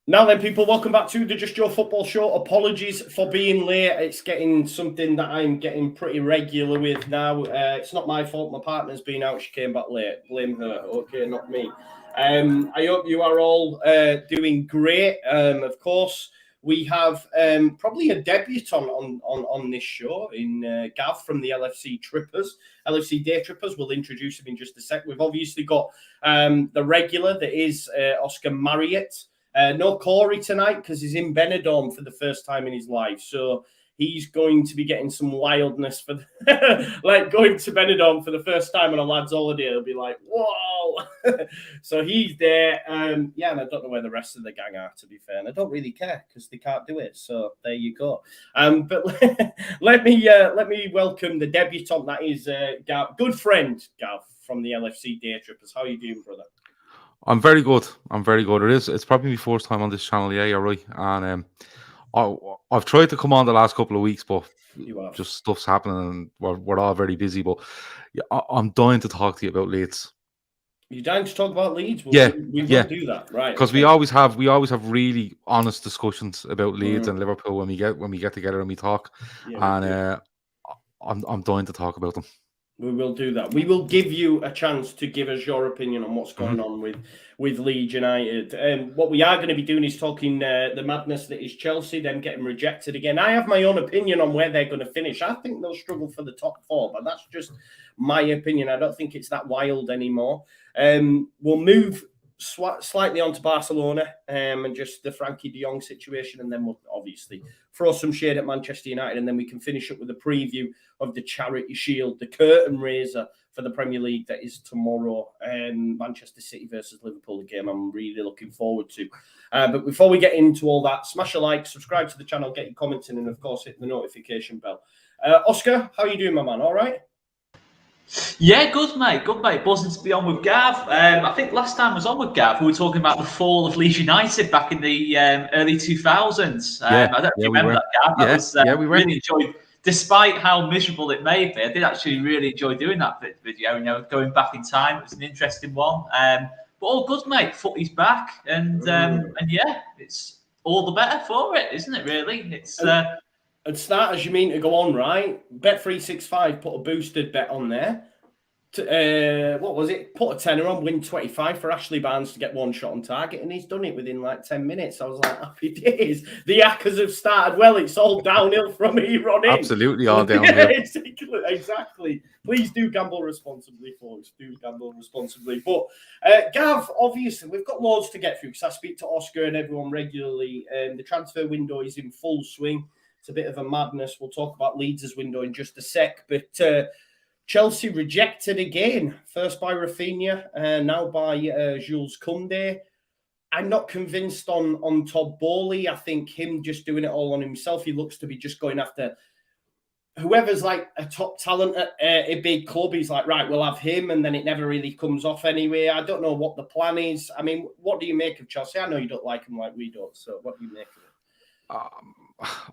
Now then, people, welcome back to the Just Joe Football Show. Apologies for being late. It's getting something that I'm getting pretty regular with now. It's not my fault. My partner's been out. She came back late. Blame her. Okay, not me. I hope you are all doing great. Of course, we have probably a debutant on this show in Gav from the LFC Daytrippers. We'll introduce him in just a sec. We've obviously got the regular that is Oscar Marriott. No Corey tonight because he's in Benidorm for the first time in his life. So he's going to be getting some wildness for like going to Benidorm for the first time on a lad's holiday. It'll be like, whoa. So he's there. Yeah, and I don't know where the rest of the gang are, to be fair. And I don't really care because they can't do it. So there you go. But let me welcome the debutant that is Gav, good friend Gav from the LFC Daytrippers. How are you doing, brother? I'm very good. It's probably my first time on this channel. Yeah, you're right. And I've tried to come on the last couple of weeks, but just stuff's happening, and we're all very busy. But yeah, I'm dying to talk to you about Leeds. You're dying to talk about Leeds? Well, yeah, we will do that, right? Because we always have really honest discussions about Leeds and Liverpool when we get together and we talk. Yeah, and I'm dying to talk about them. We will do that. We will give you a chance to give us your opinion on what's going on with Leeds United. What we are going to be doing is talking the madness that is Chelsea, them getting rejected again. I have my own opinion on where they're going to finish. I think they'll struggle for the top four, but that's just my opinion. I don't think it's that wild anymore. We'll move slightly onto Barcelona and just the Frankie de Jong situation, and then we'll obviously throw some shade at Manchester United, and then we can finish up with a preview of the Charity Shield, the curtain raiser for the Premier League that is tomorrow, Manchester City versus Liverpool, a game I'm really looking forward to. But before we get into all that, smash a like, subscribe to the channel, get your comments in, and of course hit the notification bell. Oscar, how are you doing, my man? All right? Yeah, good mate. Buzzing to be on with Gav. I think last time I was on with Gav, we were talking about the fall of Leeds United back in the early 2000s. I don't remember that, Gav. We really enjoyed, despite how miserable it may be, I did actually really enjoy doing that video. You know, going back in time, it was an interesting one. But all good, mate. Footy's back, and yeah, it's all the better for it, isn't it? Really, it's. And starters, you mean to go on, right? Bet365 put a boosted bet on there. What was it? Put a tenner on, win 25 for Ashley Barnes to get one shot on target, and he's done it within like 10 minutes. I was like, happy days. The hackers have started well. It's all downhill from here on in. Absolutely all downhill. Exactly. Please do gamble responsibly, folks. Do gamble responsibly. But Gav, obviously, we've got loads to get through because I speak to Oscar and everyone regularly. The transfer window is in full swing. It's a bit of a madness. We'll talk about Leeds' window in just a sec. But Chelsea rejected again. First by Rafinha, now by Jules Koundé. I'm not convinced on Todd Bowley. I think him just doing it all on himself. He looks to be just going after whoever's like a top talent at a big club. He's like, right, we'll have him. And then it never really comes off anyway. I don't know what the plan is. I mean, what do you make of Chelsea? I know you don't like him like we don't. So what do you make of it?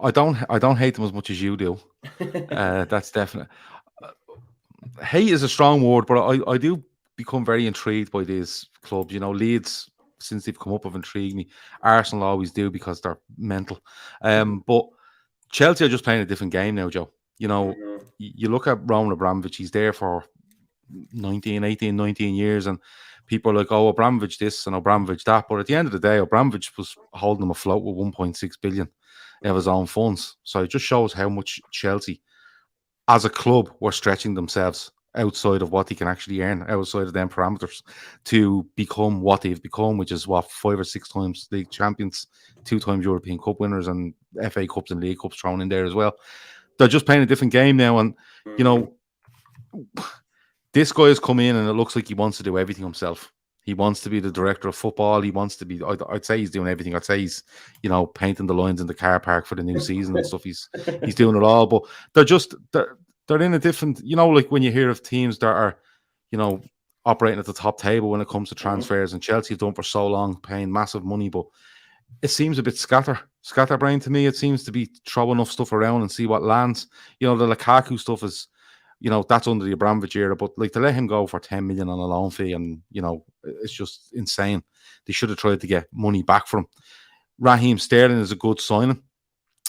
I don't hate them as much as you do. That's definite. Hate is a strong word, but I do become very intrigued by these clubs. You know, Leeds, since they've come up, have intrigued me. Arsenal always do because they're mental. But Chelsea are just playing a different game now, Joe. You know, you look at Roman Abramovich, he's there for 19 years, and people are like, oh, Abramovich this and Abramovich that. But at the end of the day, Abramovich was holding them afloat with 1.6 billion of his own funds. So it just shows how much Chelsea, as a club, were stretching themselves outside of what they can actually earn, outside of them parameters, to become what they've become, which is 5 or 6 times league champions, 2 times European Cup winners, and FA Cups and League Cups thrown in there as well. They're just playing a different game now, and you know, this guy has come in and it looks like he wants to do everything himself. He wants to be the director of football. He wants to be, I'd say he's doing everything. I'd say he's, you know, painting the lines in the car park for the new season and stuff. He's doing it all. But they're in a different, you know, like when you hear of teams that are, you know, operating at the top table when it comes to transfers, and Chelsea have done for so long, paying massive money, but it seems a bit scatterbrained to me. It seems to be throw enough stuff around and see what lands. You know, the Lukaku stuff is, you know, that's under the Abramovich era, but like to let him go for 10 million on a loan fee, and you know, it's just insane. They should have tried to get money back from him. Raheem Sterling is a good signing.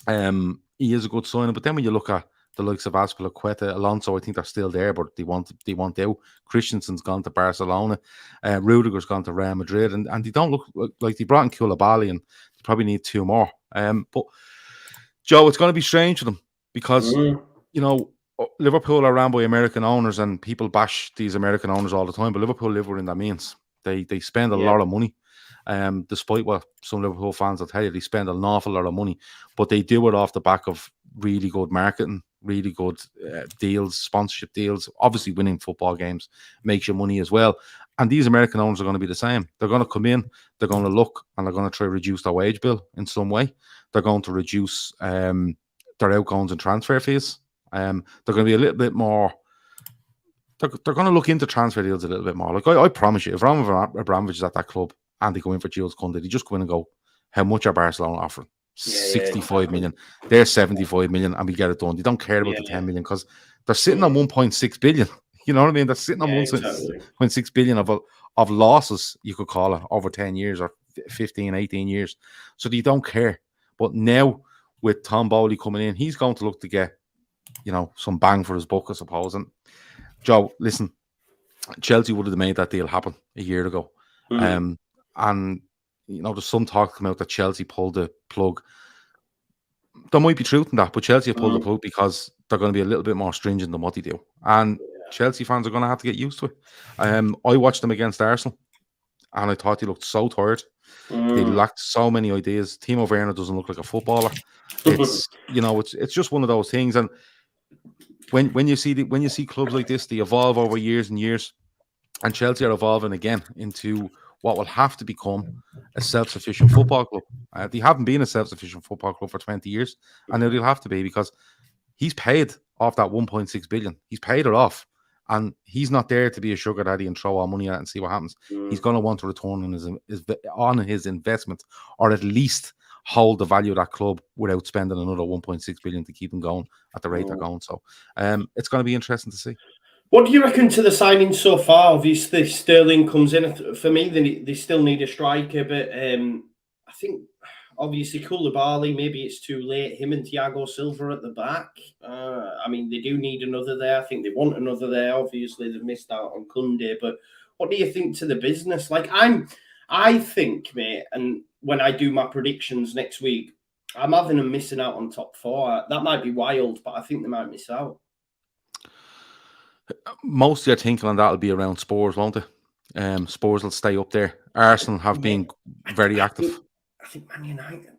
He is a good signing, but then when you look at the likes of Azpilicueta, Alonso, I think they're still there, but they want out. Christensen's gone to Barcelona, Rudiger's gone to Real Madrid, and they don't look like they brought in Koulibaly, and they probably need 2 more. But Joe, it's going to be strange for them because you know Liverpool are ran by American owners, and people bash these American owners all the time. But Liverpool live within their means. They spend a lot of money. Despite what some Liverpool fans will tell you, they spend an awful lot of money, but they do it off the back of really good marketing, really good deals, sponsorship deals. Obviously, winning football games makes you money as well. And these American owners are going to be the same. They're going to come in, they're going to look, and they're going to try to reduce their wage bill in some way. They're going to reduce their outgoings and transfer fees. They're going to be a little bit more. They're going to look into transfer deals a little bit more. Like I promise you, if Roman Abramovich is at that club and they go in for Jules Koundé, they just go in and go, how much are Barcelona offering? 65 million. They're 75 million, and we get it done. They don't care about the 10 million because they're sitting on 1.6 billion. You know what I mean? They're sitting on 1.6 billion of losses, you could call it, over 10 years or 15, 18 years. So they don't care. But now with Tom Bowley coming in, he's going to look to get, some bang for his buck, I suppose. And Joe, listen, Chelsea would have made that deal happen a year ago. And there's some talk come out that Chelsea pulled the plug. There might be truth in that, but Chelsea have pulled the plug because they're going to be a little bit more stringent than what they do. And Chelsea fans are going to have to get used to it. I watched them against Arsenal, and I thought they looked so tired. They lacked so many ideas. Timo Werner doesn't look like a footballer. It's it's just one of those things. And when you see clubs like this, they evolve over years and years. And Chelsea are evolving again into what will have to become a self-sufficient football club. They haven't been a self-sufficient football club for 20 years, and now they'll have to be because he's paid off that 1.6 billion. He's paid it off, and he's not there to be a sugar daddy and throw all money at it and see what happens. He's going to want to return on his investment, or at least hold the value of that club without spending another 1.6 billion to keep them going at the rate they're going. So it's going to be interesting to see. What do you reckon to the signings so far? Obviously, Sterling comes in. For me, they still need a striker, but I think obviously Koulibaly, maybe it's too late. Him and Thiago Silva at the back. They do need another there. I think they want another there. Obviously, they've missed out on Koundé. But what do you think to the business? I think, mate, and when I do my predictions next week, I'm having them missing out on top 4. That might be wild, but I think they might miss out. Most of your thinking on that will be around Spurs, won't it? Spurs will stay up there. Arsenal have been very active. I think Man United,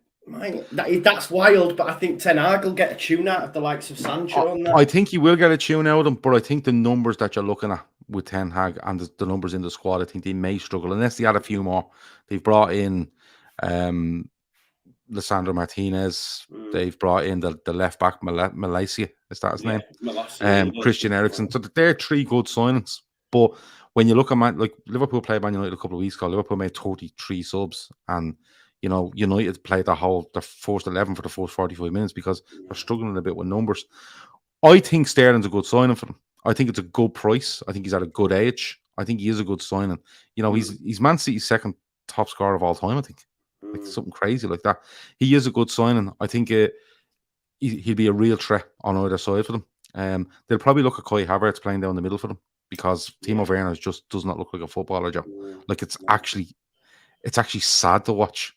that's wild, but I think Ten Hag will get a tune out of the likes of Sancho. I think he will get a tune out of them, but I think the numbers that you're looking at with Ten Hag and the numbers in the squad, I think they may struggle unless they add a few more. They've brought in Lisandro Martinez. They've brought in the left back Malaysia. Is that his name? Christian Eriksen. So they're 3 good signings. But when you look at Liverpool played Man United a couple of weeks ago, Liverpool made 33 subs, and United played their first 11 for the first 45 minutes because they're struggling a bit with numbers. I think Sterling's a good signing for them. I think it's a good price. I think he's at a good age. I think he is a good signing. He's Man City's second top scorer of all time, I think. Like something crazy like that. He is a good signing. I think he'll be a real threat on either side for them. They'll probably look at Kai Havertz playing down the middle for them because Timo Werner just does not look like a footballer, Joe. Like it's actually sad to watch.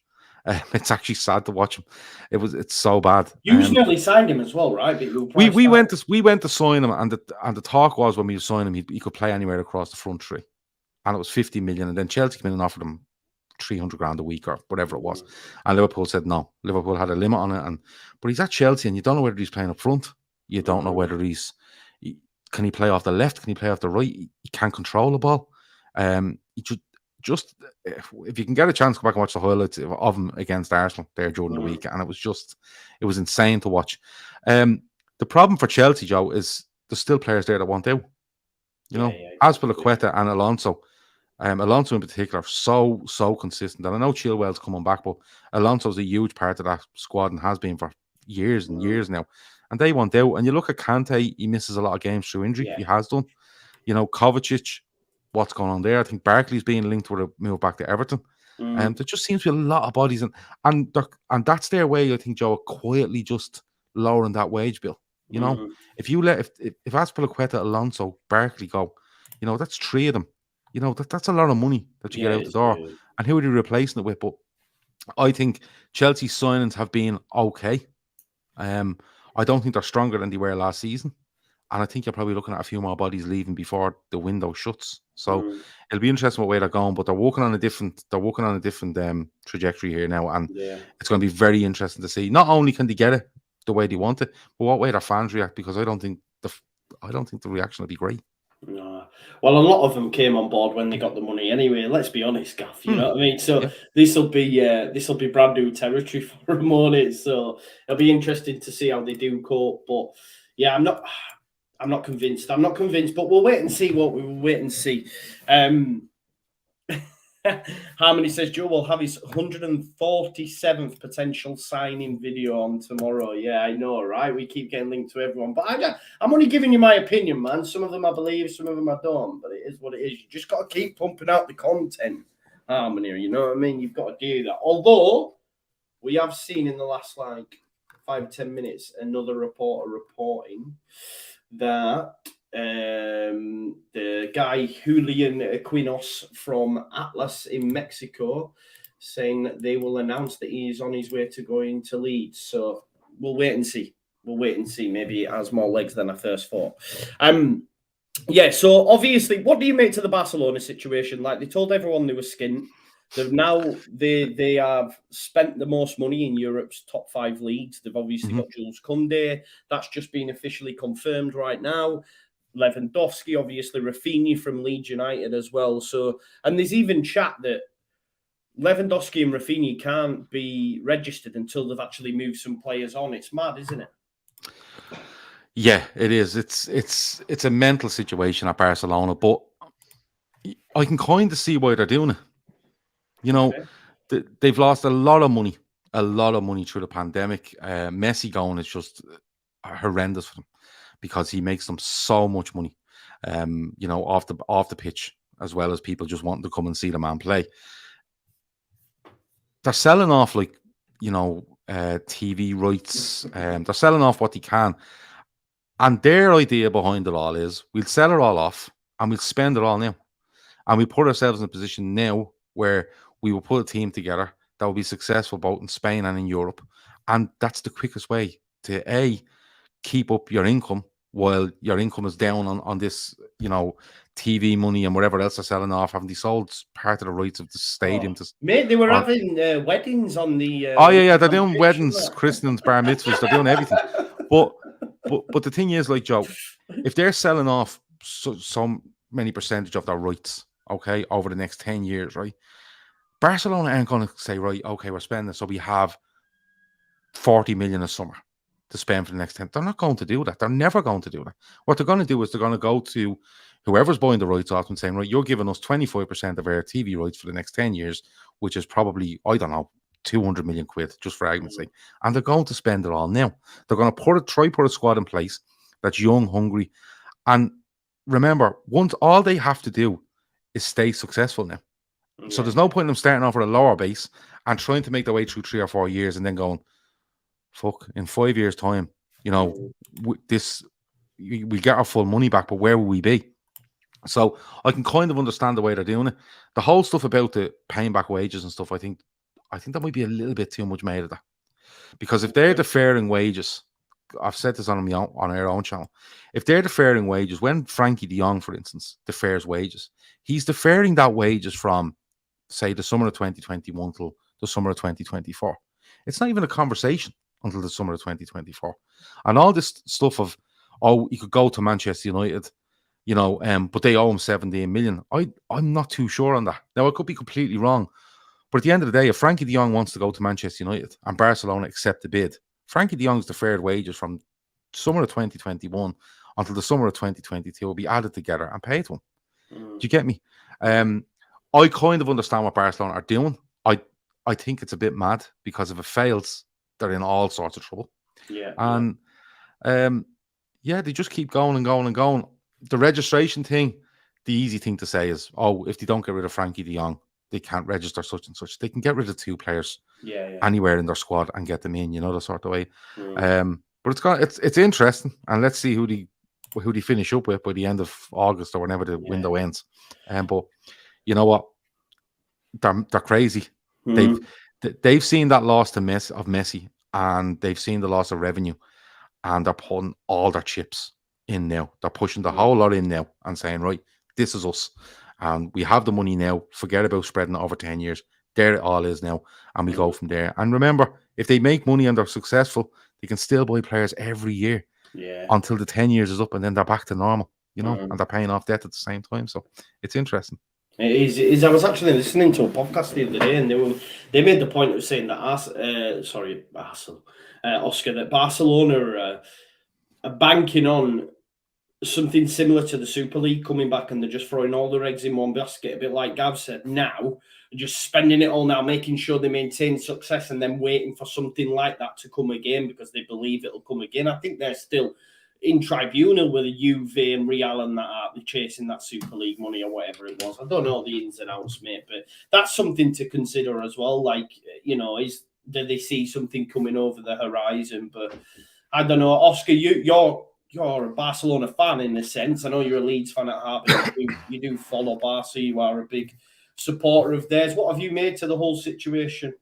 It's actually sad to watch him. It's so bad. You nearly signed him as well, right? But we went to sign him, and the talk was when we signed him, he could play anywhere across the front 3, and it was 50 million. And then Chelsea came in and offered him 300 grand a week or whatever it was, and Liverpool said no. Liverpool had a limit on it, but he's at Chelsea, and you don't know whether he's playing up front. You don't know whether can he play off the left, can he play off the right? He can't control the ball. He just if you can get a chance, go back and watch the highlights of him against Arsenal there during the week, and it was insane to watch. The problem for Chelsea, Joe, is there's still players there that want out. Azpilicueta and Alonso. Alonso in particular, so consistent. And I know Chilwell's coming back, but Alonso's a huge part of that squad and has been for years and years now. And they want out. And you look at Kante, he misses a lot of games through injury. Yeah. He has done. Kovacic, what's going on there? I think Barkley's being linked with a move back to Everton. There just seems to be a lot of bodies, and that's their way, I think, Joe, quietly just lowering that wage bill. You know, if Azpilicueta, Alonso, Barkley go, you know, that's 3 of them. You know, that's a lot of money that you get out the door. And who are they replacing it with? But I think Chelsea's signings have been okay. I don't think they're stronger than they were last season. And I think you're probably looking at a few more bodies leaving before the window shuts. So it'll be interesting what way they're going. But they're working on a different trajectory here now. And it's going to be very interesting to see. Not only can they get it the way they want it, but what way their fans react, because I don't think the reaction will be great. No. Well, a lot of them came on board when they got the money anyway. Let's be honest, Gaff. You know what I mean? So this will be brand new territory for them, won't it? So it'll be interesting to see how they do cope. But yeah, I'm not convinced. But we'll wait and see what we will wait and see. Harmony says Joe will have his 147th potential signing video on tomorrow. Yeah, I know, right? We keep getting linked to everyone. But I'm only giving you my opinion, man. Some of them I believe, some of them I don't. But it is what it is. You just got to keep pumping out the content, Harmony. You know what I mean? You've got to do that. Although, we have seen in the last, 5-10 minutes, another reporter reporting that the guy Julian Equinos from Atlas in Mexico saying that they will announce that he is on his way to going to Leeds. So we'll wait and see. Maybe it has more legs than I first thought. So obviously, what do you make to the Barcelona situation? Like, they told everyone they were skint. They have spent the most money in Europe's top 5 leagues. They've obviously got Jules Koundé. That's just been officially confirmed right now. Lewandowski, obviously, Rafinha from Leeds United as well. So, and there's even chat that Lewandowski and Rafinha can't be registered until they've actually moved some players on. It's mad, isn't it? Yeah, it is. It's a mental situation at Barcelona, but I can kind of see why they're doing it. You know, they've lost a lot of money through the pandemic. Messi going is just horrendous for them because he makes them so much money, off the pitch, as well as people just wanting to come and see the man play. They're selling off TV rights. They're selling off what they can. And their idea behind it all is we'll sell it all off and we'll spend it all now. And we put ourselves in a position now where we will put a team together that will be successful both in Spain and in Europe. And that's the quickest way to, keep up your income while your income is down on this, TV money and whatever else they're selling off. Haven't they sold part of the rights of the stadium? Mate, they were having weddings on the... they're doing weddings, christenings, bar mitzvahs. They're doing everything. But the thing is, Joe, if they're selling off so many percentage of their rights, okay, over the next 10 years, right? Barcelona aren't going to say, right, okay, we're spending, so we have 40 million a summer to spend for the next 10. They're not going to do that. They're never going to do that. What they're going to do is they're going to go to whoever's buying the rights off and saying, right, you're giving us 25% of our TV rights for the next 10 years, which is probably, 200 million quid, just for argument's sake. And they're going to spend it all now. They're going to try put a squad in place that's young, hungry. And remember, all they have to do is stay successful now. So there's no point in them starting off with a lower base and trying to make their way through 3 or 4 years and then going, fuck, in 5 years' time, we get our full money back, but where will we be? So I can kind of understand the way they're doing it. The whole stuff about the paying back wages and stuff, I think that might be a little bit too much made of that. Because if they're deferring wages, I've said this on our own channel, if they're deferring wages, when Frankie de Jong, for instance, defers wages, he's deferring that wages from, say, the summer of 2021 till the summer of 2024. It's not even a conversation until the summer of 2024. And all this stuff of, he could go to Manchester United, but they owe him 17 million. I'm not too sure on that. Now, I could be completely wrong. But at the end of the day, if Frankie de Jong wants to go to Manchester United and Barcelona accept the bid, Frankie de Jong's deferred wages from summer of 2021 until the summer of 2022 will be added together and paid to him. Do you get me? I kind of understand what Barcelona are doing. I think it's a bit mad because if it fails, they're in all sorts of trouble. Yeah. And they just keep going and going and going. The registration thing, the easy thing to say is, if they don't get rid of Frankie de Jong, they can't register such and such. They can get rid of 2 players Yeah. anywhere in their squad and get them in, the sort of way. Mm. But it's interesting, and let's see who they finish up with by the end of August or whenever the window ends. But you know what? They're crazy. Mm. They've seen that loss of Messi, and they've seen the loss of revenue, and they're putting all their chips in now. They're pushing the whole lot in now and saying, right, this is us. And we have the money now. Forget about spreading it over 10 years. There it all is now. And we go from there. And remember, if they make money and they're successful, they can still buy players every year until the 10 years is up, and then they're back to normal, and they're paying off debt at the same time. So it's interesting. It is. I was actually listening to a podcast the other day, and they made the point of saying that Oscar, that Barcelona are banking on something similar to the Super League coming back, and they're just throwing all their eggs in one basket, a bit like Gav said. Now, just spending it all now, making sure they maintain success, and then waiting for something like that to come again because they believe it'll come again. I think they're still in tribunal with the Juve and Real and that are chasing that Super League money or whatever it was. I don't know the ins and outs, mate, but that's something to consider as well. Like, do they see something coming over the horizon? But I don't know, Oscar, you're a Barcelona fan in a sense. I know you're a Leeds fan at heart, but you do follow Barca. You are a big supporter of theirs. What have you made to the whole situation?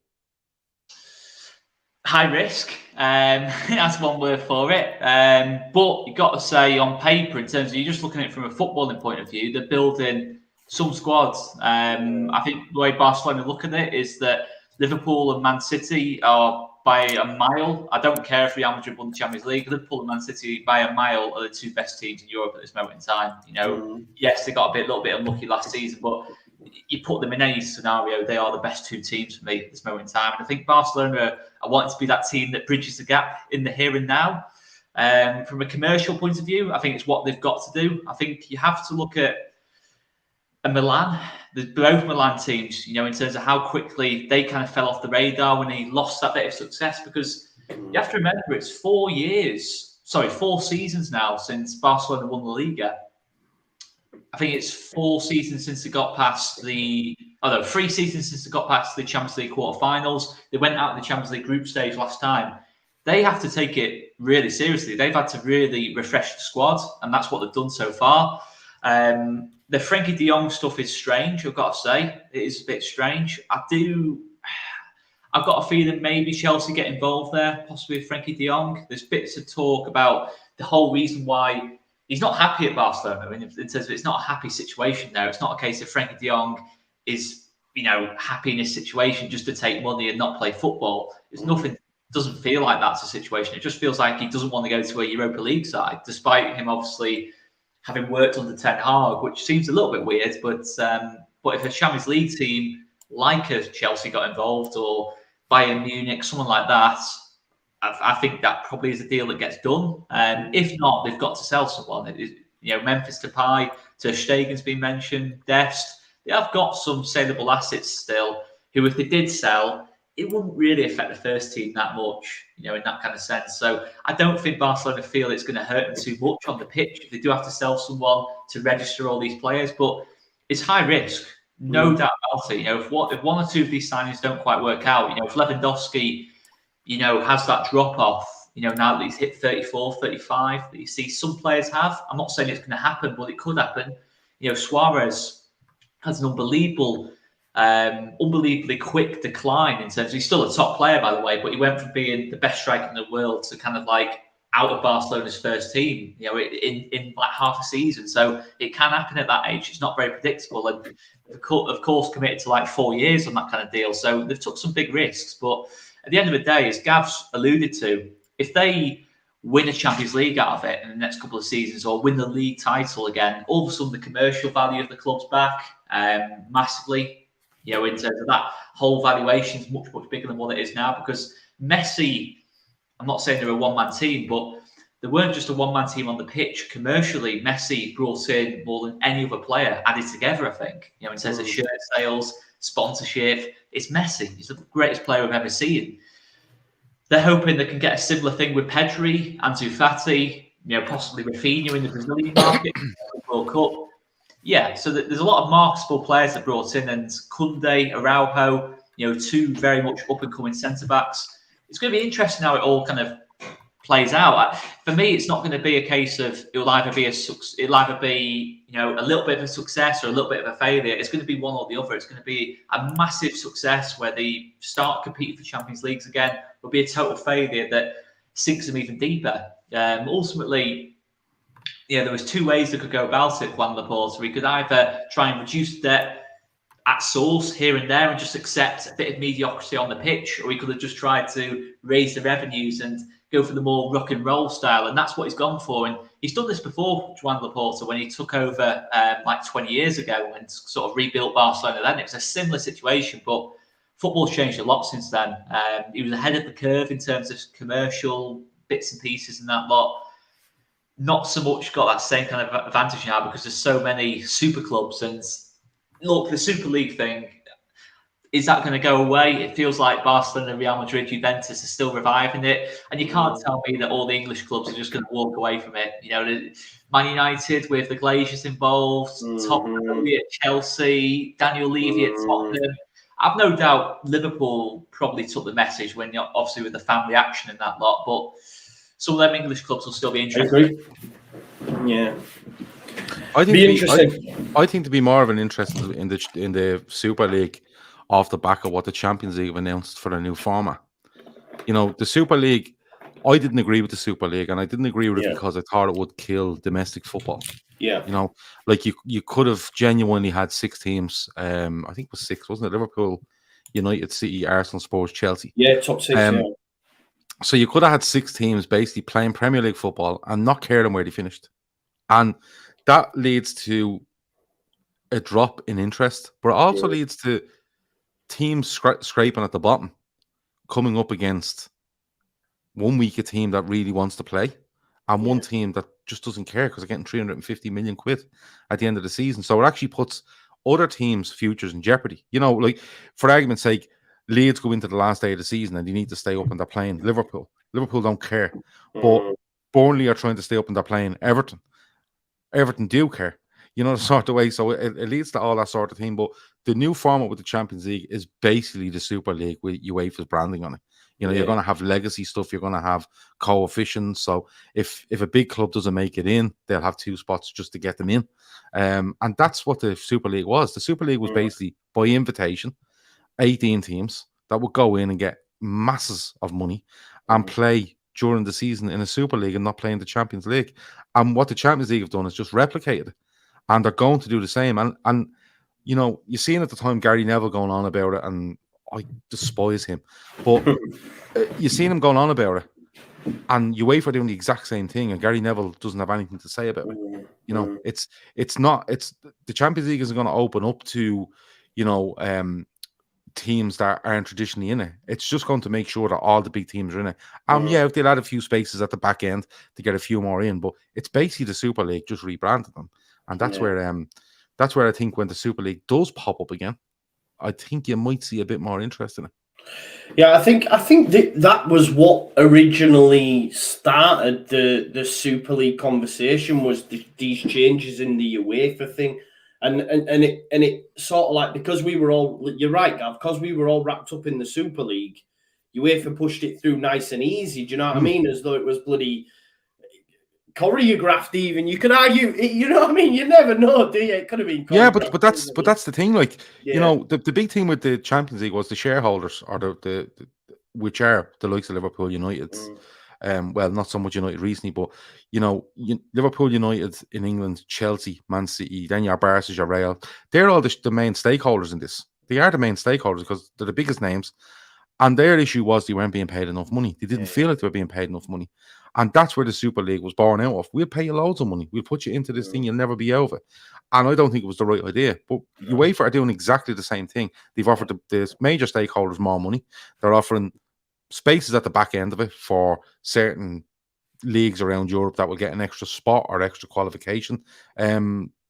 High risk. That's one word for it. But you've got to say, on paper, in terms of you're just looking at it from a footballing point of view, they're building some squads. I think the way Barcelona look at it is that Liverpool and Man City are by a mile. I don't care if Real Madrid won the Champions League. Liverpool and Man City by a mile are the 2 best teams in Europe at this moment in time. Yes, they got a little bit unlucky last season, but you put them in any scenario, they are the best 2 teams for me at this moment in time. And I think Barcelona are wanting to be that team that bridges the gap in the here and now. From a commercial point of view, I think it's what they've got to do. I think you have to look at Milan, both Milan teams, in terms of how quickly they kind of fell off the radar when they lost that bit of success, because you have to remember it's 4 seasons now since Barcelona won the Liga. I think it's 4 seasons since they got past 3 seasons since they got past the Champions League quarterfinals. They went out in the Champions League group stage last time. They have to take it really seriously. They've had to really refresh the squad, and that's what they've done so far. The Frankie de Jong stuff is strange, I've got to say. It is a bit strange. I've got a feeling maybe Chelsea get involved there, possibly with Frankie de Jong. There's bits of talk about the whole reason why he's not happy at Barcelona. In terms of it's not a happy situation there. It's not a case of Frankie de Jong is, happy in his situation just to take money and not play football. It's nothing. Doesn't feel like that's a situation. It just feels like he doesn't want to go to a Europa League side, despite him obviously having worked under Ten Hag, which seems a little bit weird. But if a Champions League team like a Chelsea got involved, or Bayern Munich, someone like that, I think that probably is a deal that gets done. If not, they've got to sell someone. Memphis Depay, Ter Stegen's been mentioned, Dest. They have got some saleable assets still, who, if they did sell, it wouldn't really affect the first team that much, in that kind of sense. So I don't think Barcelona feel it's going to hurt them too much on the pitch if they do have to sell someone to register all these players. But it's high risk, no doubt about it. If one or two of these signings don't quite work out, if Lewandowski, has that drop off, now that he's hit 34, 35, that you see some players have. I'm not saying it's going to happen, but it could happen. Suarez has an unbelievably quick decline in terms of, he's still a top player, by the way, but he went from being the best striker in the world to kind of like out of Barcelona's first team, in like half a season. So it can happen at that age. It's not very predictable. And of course, committed to like 4 years on that kind of deal. So they've took some big risks. But at the end of the day, as Gav's alluded to, if they win a Champions League out of it in the next couple of seasons, or win the league title again, all of a sudden the commercial value of the club's back massively. In terms of that whole valuation is much, much bigger than what it is now, because Messi, I'm not saying they're a one-man team, but they weren't just a one-man team on the pitch. Commercially, Messi brought in more than any other player added together, I think. In terms of shirt sales, sponsorship, it's Messi. He's the greatest player I've ever seen. They're hoping they can get a similar thing with Pedri, Ansu Fati, possibly Rafinha in the Brazilian market, World Cup. Yeah, so there's a lot of marketable players that brought in, and Kunde, Araujo, two very much up and coming centre backs. It's going to be interesting how it all kind of plays out. For me, it's not going to be a case of it'll either be a little bit of a success or a little bit of a failure. It's going to be one or the other. It's going to be a massive success where they start competing for Champions Leagues again. It'll be a total failure that sinks them even deeper. Ultimately, there was two ways they could go about it, Juan Laporta. We could either try and reduce debt at source here and there and just accept a bit of mediocrity on the pitch, or we could have just tried to raise the revenues and go for the more rock and roll style. And that's what he's gone for. And he's done this before, Juan Laporta, when he took over like 20 years ago and sort of rebuilt Barcelona then. It was a similar situation, but football's changed a lot since then. He was ahead of the curve in terms of commercial bits and pieces and that lot. Not so much got that same kind of advantage now because there's so many super clubs. And look, the Super League thing, is that going to go away? It feels like Barcelona, Real Madrid, Juventus are still reviving it. And you can't tell me that all the English clubs are just going to walk away from it. Man United with the Glazers involved, Tottenham at Chelsea, Daniel Levy at Tottenham. I've no doubt Liverpool probably took the message when you're obviously with the family action and that lot, but some of them English clubs will still be interested. I agree. Yeah. I think to be more of an interest in the Super League off the back of what the Champions League have announced for a new format. The Super League, I didn't agree with the Super League, and I didn't agree with it because I thought it would kill domestic football. Yeah. Like you could have genuinely had 6 teams. I think it was 6, wasn't it? Liverpool, United, City, Arsenal, Spurs, Chelsea. Yeah, top 6, So you could have had 6 teams basically playing Premier League football and not caring where they finished. And that leads to a drop in interest, but it also leads to teams scraping at the bottom, coming up against 1 week a team that really wants to play, and one team that just doesn't care because they're getting 350 million quid at the end of the season. So it actually puts other teams' futures in jeopardy. Like for argument's sake, Leeds go into the last day of the season and they need to stay up and they're playing Liverpool. Liverpool don't care, but Burnley are trying to stay up and they're playing Everton. Everton do care. The sort of way. So it leads to all that sort of thing. But the new format with the Champions League is basically the Super League with UEFA's branding on it. You're going to have legacy stuff. You're going to have coefficients. So if a big club doesn't make it in, they'll have 2 spots just to get them in. And that's what the Super League was. The Super League was basically by invitation, 18 teams that would go in and get masses of money and play during the season in a Super League and not play in the Champions League. And what the Champions League have done is just replicated it. And they're going to do the same. And you've seen at the time Gary Neville going on about it, and I despise him. But you've seen him going on about it. And UEFA doing the exact same thing, and Gary Neville doesn't have anything to say about it. It's not the Champions League isn't going to open up to, teams that aren't traditionally in it. It's just going to make sure that all the big teams are in it. If they'll add a few spaces at the back end to get a few more in, but it's basically the Super League just rebranded them. And that's where I think when the Super League does pop up again, I think you might see a bit more interest in it. Yeah, I think that was what originally started the Super League conversation, was these changes in the UEFA thing, and it sort of like, because we were all, you're right, Gav, because we were all wrapped up in the Super League, UEFA pushed it through nice and easy. Do you know what I mean? As though it was bloody choreographed. Even you could argue, you know what I mean? You never know, do you? It could have been. Yeah, but that's the thing. Like, the big thing with the Champions League was the shareholders, or the which are the likes of Liverpool, United. Well, not so much United recently, but Liverpool, United in England, Chelsea, Man City, then your Barca, your Real. They're all the main stakeholders in this. They are the main stakeholders because they're the biggest names. And their issue was they weren't being paid enough money. They didn't feel like they were being paid enough money. And that's where the Super League was born out of. We'll pay you loads of money. We'll put you into this thing. You'll never be over. And I don't think it was the right idea. But UEFA are doing exactly the same thing. They've offered the major stakeholders more money. They're offering spaces at the back end of it for certain leagues around Europe that will get an extra spot or extra qualification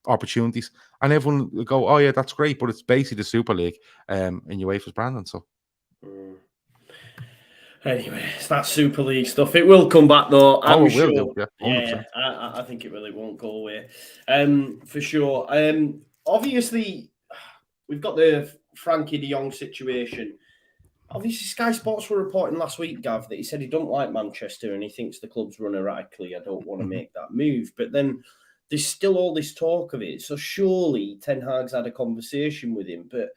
opportunities. And everyone will go, oh, yeah, that's great. But it's basically the Super League in UEFA's branding. So. Anyway, it's that Super League stuff. It will come back though. I'm sure. Will do, yeah, 100%. I think it really won't go away. For sure. Obviously, we've got the Frankie de Jong situation. Obviously, Sky Sports were reporting last week, Gav, that he said he don't like Manchester and he thinks the club's run erratically. I don't want to make that move. But then there's still all this talk of it. So surely Ten Hag's had a conversation with him. But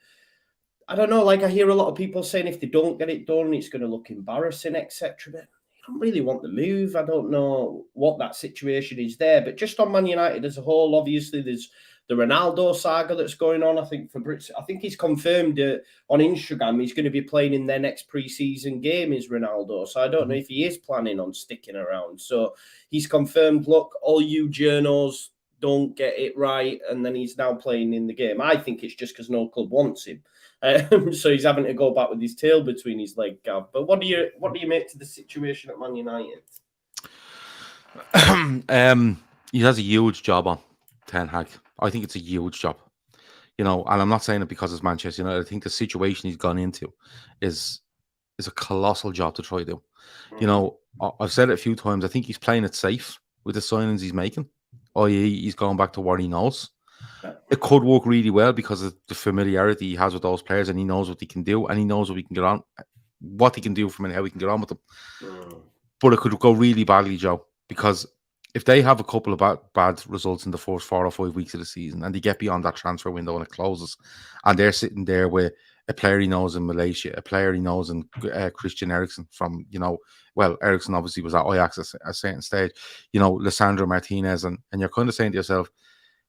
I don't know, like I hear a lot of people saying if they don't get it done, it's going to look embarrassing, etc. But you don't really want the move. I don't know what that situation is there. But just on Man United as a whole, obviously there's the Ronaldo saga that's going on. I think I think he's confirmed on Instagram he's going to be playing in their next pre-season game is Ronaldo. So I don't know if he is planning on sticking around. So he's confirmed, look, all you journos don't get it right, and then he's now playing in the game. I think it's just because no club wants him. So he's having to go back with his tail between his legs, Gav. But what do you make to the situation at Man United? He has a huge job on Ten Hag. I think it's a huge job, and I'm not saying it because it's Manchester United. I think the situation he's gone into is a colossal job to try to do. I've said it a few times. I think he's playing it safe with the signings he's making, i.e., he's going back to what he knows. It could work really well because of the familiarity he has with those players, and he knows what he can do, and he knows what he can do from and how he can get on with them. But it could go really badly, Joe, because if they have a couple of bad results in the first 4 or 5 weeks of the season and they get beyond that transfer window and it closes, and they're sitting there with a player he knows in Malaysia, a player he knows in Christian Eriksen from, Eriksen obviously was at Ajax at a certain stage, Lisandro Martinez, and you're kind of saying to yourself,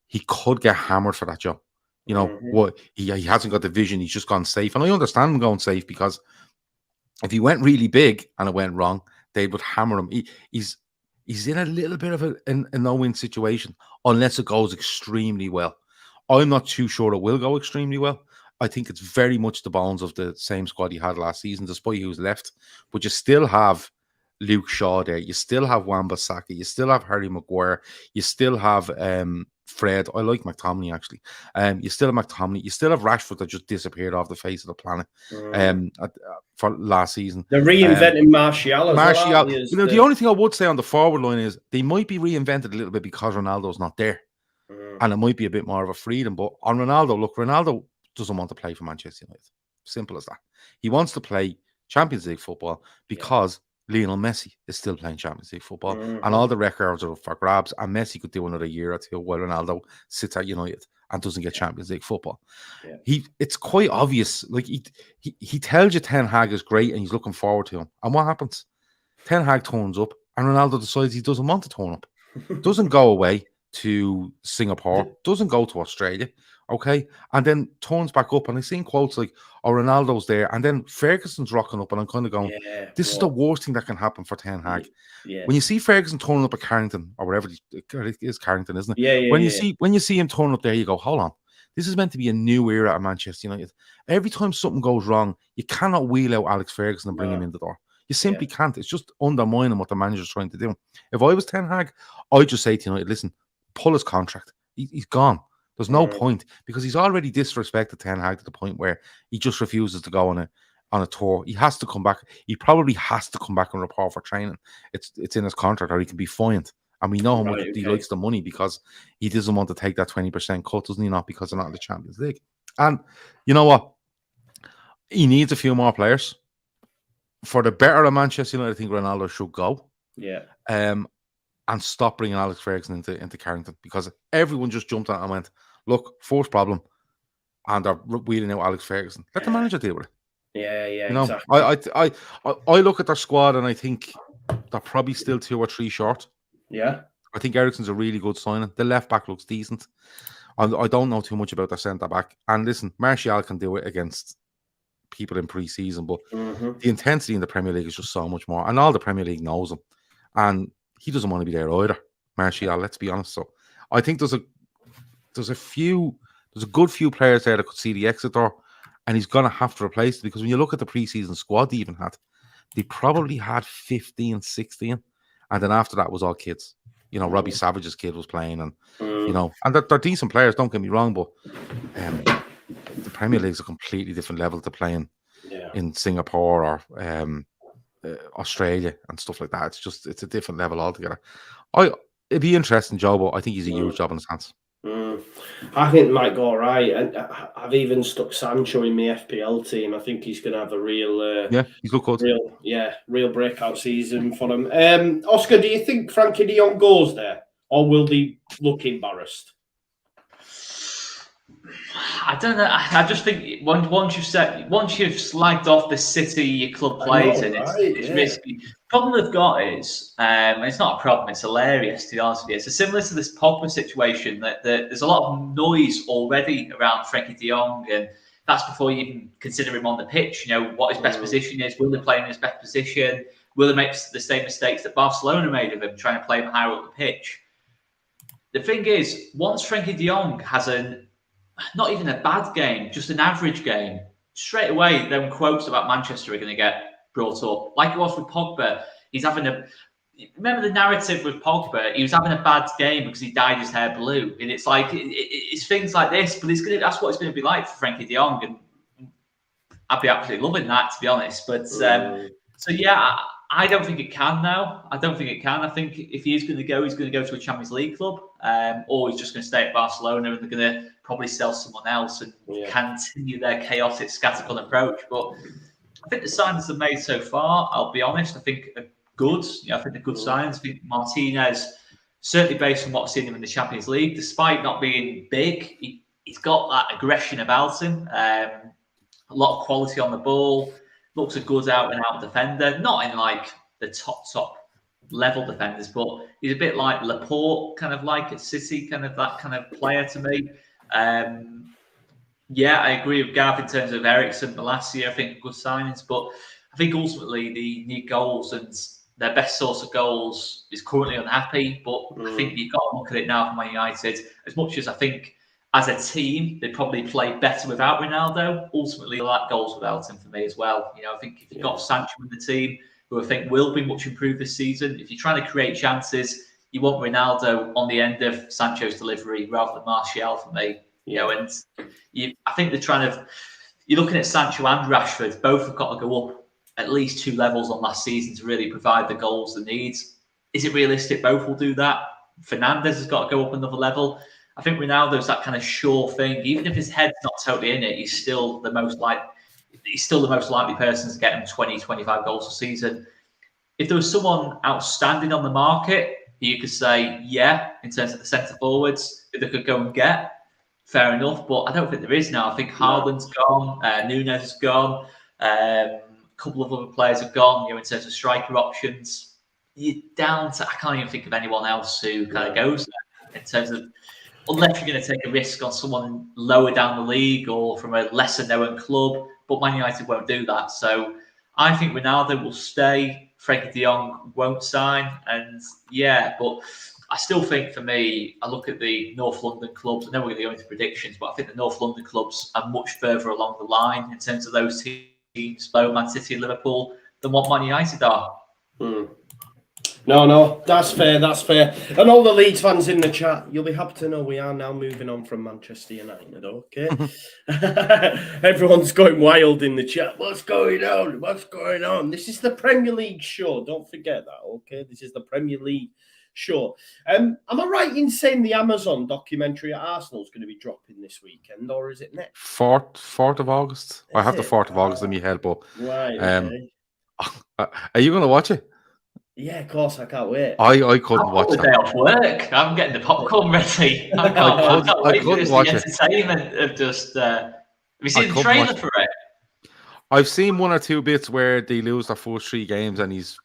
he could get hammered for that job. What he hasn't got the vision, he's just gone safe. And I understand him going safe because if he went really big and it went wrong, they would hammer him. He's in a little bit of a no-win situation unless it goes extremely well. I'm not too sure it will go extremely well. I think it's very much the bones of the same squad he had last season, despite who's left. But you still have Luke Shaw there. You still have Wan-Bissaka. You still have Harry Maguire. You still have Fred. I like McTominay, actually. You still have McTominay. You still have Rashford that just disappeared off the face of the planet for last season. They're reinventing Martial. The only thing I would say on the forward line is they might be reinvented a little bit because Ronaldo's not there. And it might be a bit more of a freedom. But on Ronaldo, look, Ronaldo doesn't want to play for Manchester United. Simple as that. He wants to play Champions League football because Lionel Messi is still playing Champions League football, and all the records are up for grabs, and Messi could do another year or two while Ronaldo sits at United and doesn't get Champions League football. It's quite obvious. Like he tells you Ten Hag is great and he's looking forward to him. And what happens? Ten Hag turns up and Ronaldo decides he doesn't want to turn up. Doesn't go away to Singapore, doesn't go to Australia, okay? And then turns back up, and I've seen quotes like, oh, Ronaldo's there, and then Ferguson's rocking up, and I'm kind of going, this is the worst thing that can happen for Ten Hag. When you see Ferguson turning up at Carrington, or wherever it is, Carrington, isn't it? When you see him turn up there, you go, hold on, this is meant to be a new era at Manchester United. Every time something goes wrong, you cannot wheel out Alex Ferguson and bring him in the door. You simply can't. It's just undermining what the manager's trying to do. If I was Ten Hag, I'd just say to United, listen, pull his contract. He's gone. There's no point, because he's already disrespected Ten Hag to the point where he just refuses to go on a tour. He has to come back. He probably has to come back and report for training. It's in his contract, or he can be fined. And we know how much he likes the money, because he doesn't want to take that 20% cut, doesn't he? Not because they're not in the Champions League. And you know what? He needs a few more players. For the better of Manchester United, I think Ronaldo should go. And stop bringing Alex Ferguson into Carrington, because everyone just jumped on it and went, look, first problem, and they're wheeling out Alex Ferguson. Let the manager deal with it. Exactly. I look at their squad and I think they're probably still 2 or 3 short. I think Eriksen's a really good signing. The left back looks decent. I don't know too much about their centre back. And listen, Martial can do it against people in pre-season, but the intensity in the Premier League is just so much more, and all the Premier League knows him, and he doesn't want to be there either, Martial, let's be honest. So I think there's a good few players there that could see the exit door, and he's going to have to replace it, because when you look at the pre-season squad they probably had 15, 16, and then after that was all kids. Robbie Savage's kid was playing, and and they're decent players, don't get me wrong, but the Premier League's a completely different level to playing in Singapore or Australia and stuff like that. It's a different level altogether. It'd be interesting, Joe, but I think he's a huge job in his hands. I think it might go all right. And I've even stuck Sancho in my FPL team. I think he's going to have a real, he's look good. Real breakout season for him. Oscar, do you think Frankie de Jong goes there, or will they look embarrassed? I don't know. I just think once you've slagged off the city your club plays in, it's risky. The problem they've got is, and it's not a problem, it's hilarious to be honest with you. It's similar to this Pogba situation that there's a lot of noise already around Frankie de Jong, and that's before you even consider him on the pitch. You know what his best position is. Will they play in his best position? Will they make the same mistakes that Barcelona made of him, trying to play him higher up the pitch? The thing is, once Frankie de Jong has not even a bad game, just an average game, straight away, them quotes about Manchester are going to get brought up. Like it was with Pogba. Remember the narrative with Pogba? He was having a bad game because he dyed his hair blue. And it's like, it's things like this, but that's what it's going to be like for Frankie de Jong. And I'd be absolutely loving that, to be honest. But, I don't think it can now. I don't think it can. I think if he is going to go, he's going to go to a Champions League club, or he's just going to stay at Barcelona and they're going to probably sell someone else and continue their chaotic, scattergun approach. But I think the signings they've made so far, I'll be honest, I think are good. I think they're good signings. I think Martinez, certainly based on what I've seen him in the Champions League, despite not being big, he's got that aggression about him. A lot of quality on the ball. Looks a good out-and-out defender. Not in like the top level defenders, but he's a bit like Laporte, kind of like at City, kind of that kind of player to me. I agree with Gav in terms of Eriksen, Malacia. I think good signings, but I think ultimately they need goals, and their best source of goals is currently unhappy. But I think you've got to look at it now for Man United. As much as I think as a team they probably play better without Ronaldo, ultimately they lack goals without him for me as well. I think if you've got Sancho in the team, who I think will be much improved this season, if you're trying to create chances, you want Ronaldo on the end of Sancho's delivery rather than Martial for me. I think they're trying to. You're looking at Sancho and Rashford. Both have got to go up at least 2 levels on last season to really provide the goals they need. Is it realistic? Both will do that. Fernandes has got to go up another level. I think Ronaldo's that kind of sure thing. Even if his head's not totally in it, he's still the most likely person to get him 20, 25 goals a season. If there was someone outstanding on the market, you could say, in terms of the centre forwards, if they could go and get, fair enough. But I don't think there is now. I think Haaland's gone, Nunes is gone, a couple of other players have gone. In terms of striker options, you're down to. I can't even think of anyone else who kind of goes there in terms of. Unless you're going to take a risk on someone lower down the league or from a lesser known club, but Man United won't do that. So I think Ronaldo will stay. Frankie de Jong won't sign, but I still think for me, I look at the North London clubs. I know we're going to go into predictions, but I think the North London clubs are much further along the line in terms of those teams, below Man City and Liverpool, than what Man United are. No, that's fair. And all the Leeds fans in the chat, you'll be happy to know we are now moving on from Manchester United, okay? Everyone's going wild in the chat. What's going on? This is the Premier League show. Don't forget that, okay? This is the Premier League show. Am I right in saying the Amazon documentary at Arsenal is going to be dropping this weekend, or is it next? 4th of August. I have the 4th of August in my head, but... Right, okay. Are you going to watch it? Yeah, of course, I can't wait. I couldn't watch that. Day off work. I'm getting the popcorn ready. I can't wait for the entertainment of just. Have you seen the trailer for it? I've seen 1 or 2 bits where they lose their first 3 games and he's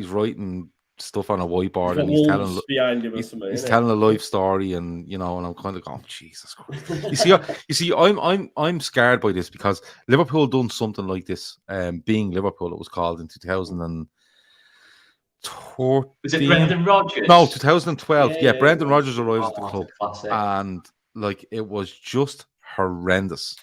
writing stuff on a whiteboard and he's telling behind him or something. He's telling a life story, and and I'm kind of going, Jesus Christ. You see, I'm scared by this because Liverpool done something like this. Being Liverpool, it was called in 2014. Was it Brendan Rodgers? No, 2012. Yeah, Brendan Rodgers arrives at the club, and it was just horrendous,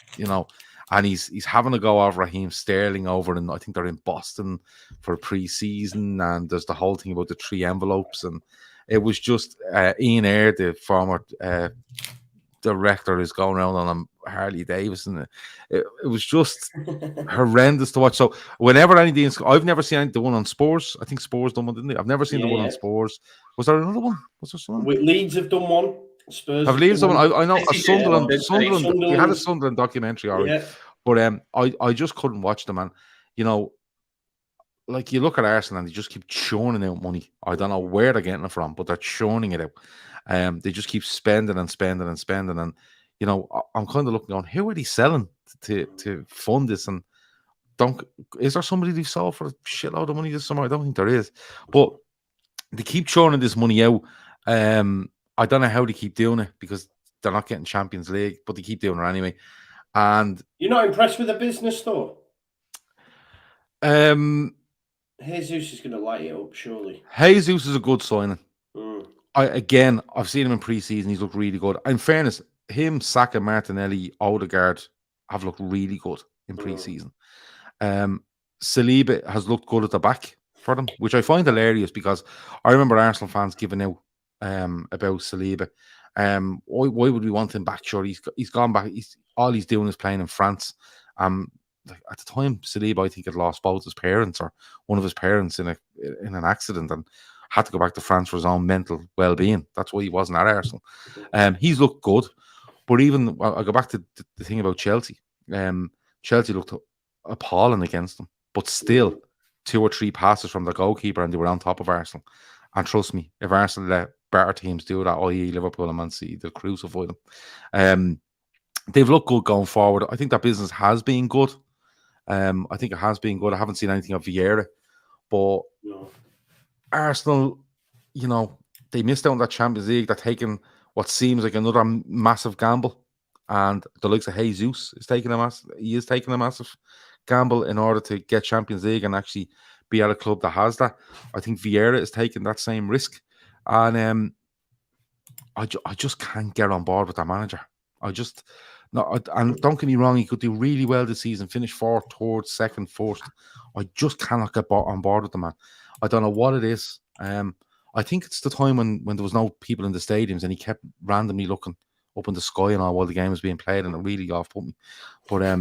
And he's having to go over Raheem Sterling over, and I think they're in Boston for pre-season, and there's the whole thing about the 3 envelopes, and it was just Ian Ayre, the former director is going around on a Harley Davidson. It was just horrendous to watch. So whenever anything, I've never seen the one on Spurs. I think Spurs done one, didn't they? I've never seen the one on Spurs. Was there another one? Was there someone? Leeds have done one. Spurs have Leeds done one? I know a Sunderland. Sunderland. We had a Sunderland documentary already, but I just couldn't watch them, man. You know, like you look at Arsenal and they just keep churning out money. I don't know where they're getting it from, but they're churning it out. They just keep spending and spending and spending, and you know, I'm kind of looking on who are they selling to fund this? And is there somebody they've sold for a shitload of money this summer? I don't think there is, but they keep churning this money out. I don't know how they keep doing it because they're not getting Champions League, but they keep doing it anyway. And you're not impressed with the business, though. Jesus is going to light it up, surely. Jesus is a good signing. I've seen him in pre-season. He's looked really good. In fairness, him, Saka, Martinelli, Odegaard have looked really good in pre-season. Saliba has looked good at the back for them, which I find hilarious because I remember Arsenal fans giving out about Saliba. Why would we want him back? Sure, he's gone back. All he's doing is playing in France. At the time, Saliba, I think, had lost both his parents or one of his parents in an accident and had to go back to France for his own mental well-being. That's why he wasn't at Arsenal. He's looked good, but even I'll go back to the thing about Chelsea. Chelsea looked appalling against them, but still 2 or 3 passes from the goalkeeper and they were on top of Arsenal. And trust me, if Arsenal let better teams do that, i.e. Liverpool and Man City, they'll crucify them. They've looked good going forward. I think that business has been good. I think it has been good. I haven't seen anything of Vieira, but Arsenal, you know, they missed out on that Champions League. They're taking what seems like another massive gamble, and the likes of Jesus is taking a massive gamble in order to get Champions League and actually be at a club that has that. I think Vieira is taking that same risk, and I just can't get on board with that manager. And don't get me wrong, he could do really well this season, finish 4th, 3rd, 2nd, 1st. I just cannot get on board with the man. I don't know what it is. I think it's the time when there was no people in the stadiums and he kept randomly looking up in the sky and all while the game was being played, and it really off put me. But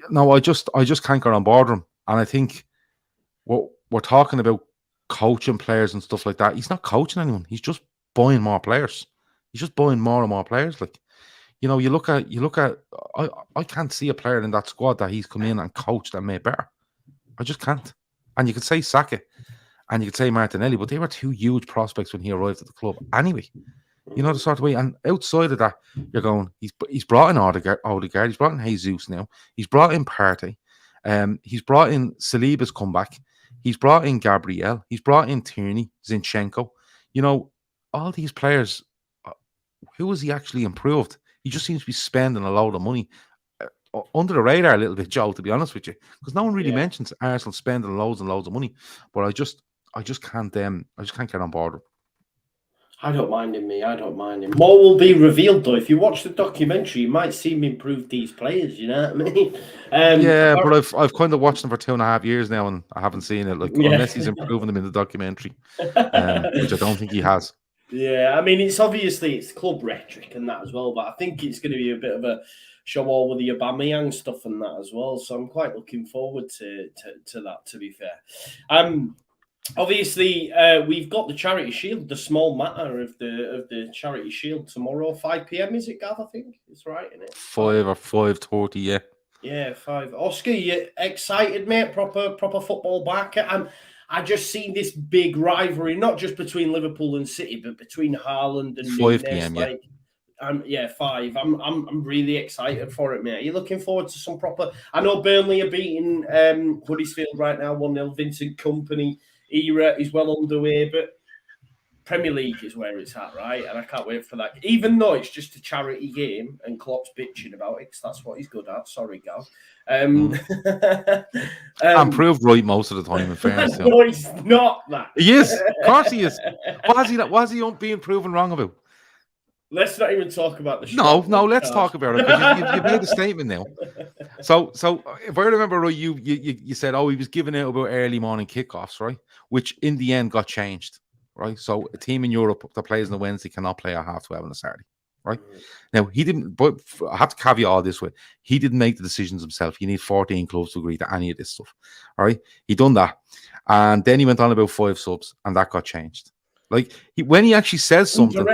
no, I just can't get on board with him. And I think what we're talking about coaching players and stuff like that, he's not coaching anyone. He's just buying more players. He's just buying more and more players. Like, you know, you look at. I can't see a player in that squad that he's come in and coached and made better. I just can't. And you could say Saka, and you could say Martinelli, but they were 2 huge prospects when he arrived at the club. Anyway, you know the sort of way. And outside of that, you're going. He's brought in Odegaard. He's brought in Jesus now. He's brought in Partey. He's brought in Saliba's comeback. He's brought in Gabriel. He's brought in Tierney, Zinchenko. You know, all these players. Who has he actually improved? He just seems to be spending a load of money under the radar a little bit, Joe, to be honest with you, because no one really mentions Arsenal spending loads and loads of money. But I just can't get on board. I don't mind him, me. I don't mind him. More will be revealed, though. If you watch the documentary, you might see him improve these players. You know what I mean? Yeah, but I've kind of watched them for 2.5 years now, and I haven't seen it. Like unless he's improving them in the documentary, which I don't think he has. Yeah, I mean, it's club rhetoric and that as well, but I think it's going to be a bit of a show all with the Aubameyang stuff and that as well. So I'm quite looking forward to that, to be fair. Obviously, we've got the Charity Shield, the small matter of the Charity Shield tomorrow, 5 p.m. Is it, Gav? I think it's right, isn't it? 5 or 5:30, yeah. Yeah, 5. Oscar, you excited, mate? Proper football back. I just seen this big rivalry, not just between Liverpool and City, but between Haaland and 5 p.m. Yeah. 5. I'm really excited for it, mate. Are you looking forward to some proper? I know Burnley are beating Huddersfield right now, 1-0. Vincent Kompany era is well underway, but Premier League is where it's at, right? And I can't wait for that. Even though it's just a charity game and Klopp's bitching about it, because that's what he's good at. Sorry, Gal. I'm proved right most of the time, in fairness. No, he's not that. He is. Of course he is. What is he being proven wrong about? Let's not even talk about the show. No, let's talk about it. You've made a statement now. So if I remember right, you said, he was giving out about early morning kickoffs, right? Which in the end got changed, right? So a team in Europe that plays on a Wednesday cannot play at 12:30 on a Saturday. right? Now, he didn't, but I have to caveat all this with, he didn't make the decisions himself. You need 14 clubs to agree to any of this stuff, all right? He done that. And then he went on about 5 subs, and that got changed. Like, when he actually says something,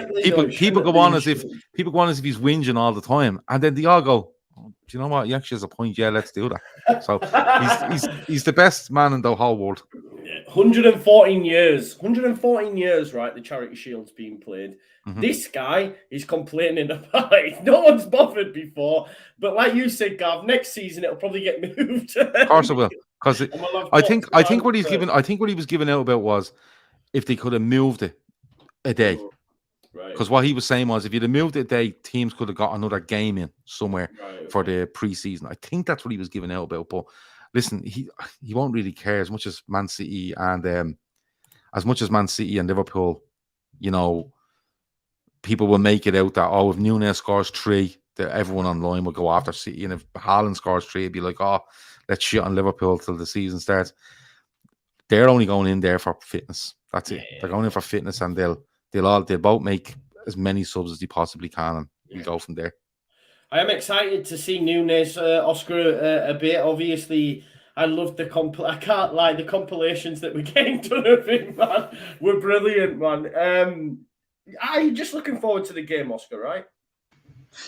people go on as if he's whinging all the time. And then they all go, oh, do you know what? He actually has a point. Yeah, let's do that. So he's the best man in the whole world. 114 years, right? The Charity Shield's being played. This guy is complaining about it. No one's bothered before, but like you said, Gav, next season it'll probably get moved. Of course it will, because I think what he was giving out about was if they could have moved it a day. Right. Because what he was saying was, if you'd have moved it a day, teams could have got another game in somewhere for the preseason. I think that's what he was giving out about. But listen, he won't really care as much as Man City and Liverpool. You know, people will make it out that, oh, if Núñez scores 3, that everyone online will go after City, and if Haaland scores 3, it'd be like, oh, let's shit on Liverpool till the season starts. They're only going in there for fitness. That's it. They're going in for fitness, and they'll both make as many subs as they possibly can, and we'll go from there. I am excited to see Núñez, Oscar, a bit. Obviously, I love I can't lie, the compilations that we're getting done of him, man, were brilliant, man. Are you just looking forward to the game, Oscar, right?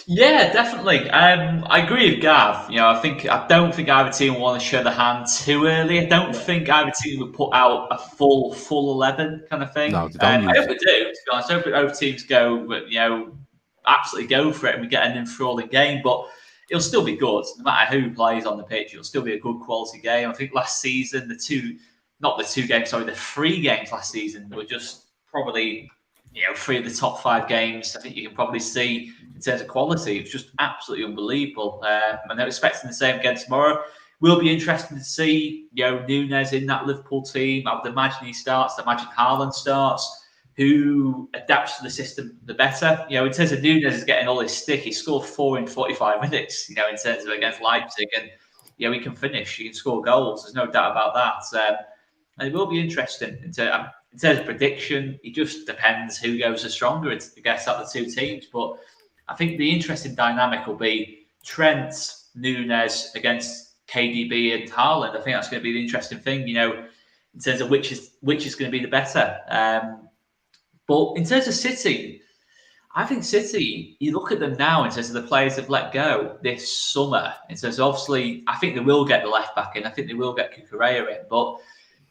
Yeah, definitely. I agree with Gav. You know, I don't think either team will want to show the hand too early. I don't think either team would put out a full 11 kind of thing. No, I hope they do. To be honest, I hope both teams go, you know, absolutely go for it, and we get an enthralling game. But it'll still be good, no matter who plays on the pitch. It'll still be a good quality game. I think last season the 3 games last season were just probably, you know, 3 of the top 5 games. I think you can probably see in terms of quality, it's just absolutely unbelievable. And they're expecting the same again tomorrow. Will be interesting to see, you know, Núñez in that Liverpool team. I would imagine he starts. I imagine Haaland starts. Who adapts to the system the better? You know, in terms of Núñez is getting all his stick. He scored 4 in 45 minutes. You know, in terms of against Leipzig, and you know, he can finish. He can score goals. There's no doubt about that. And it will be interesting in terms of prediction. It just depends who goes the stronger against the 2 teams. But I think the interesting dynamic will be Trent, Núñez against KDB and Haaland. I think that's going to be the interesting thing, you know, in terms of which is going to be the better. But in terms of City, I think City, you look at them now in terms of the players they've let go this summer. In terms of, obviously, I think they will get the left back in. I think they will get Cucurella in. But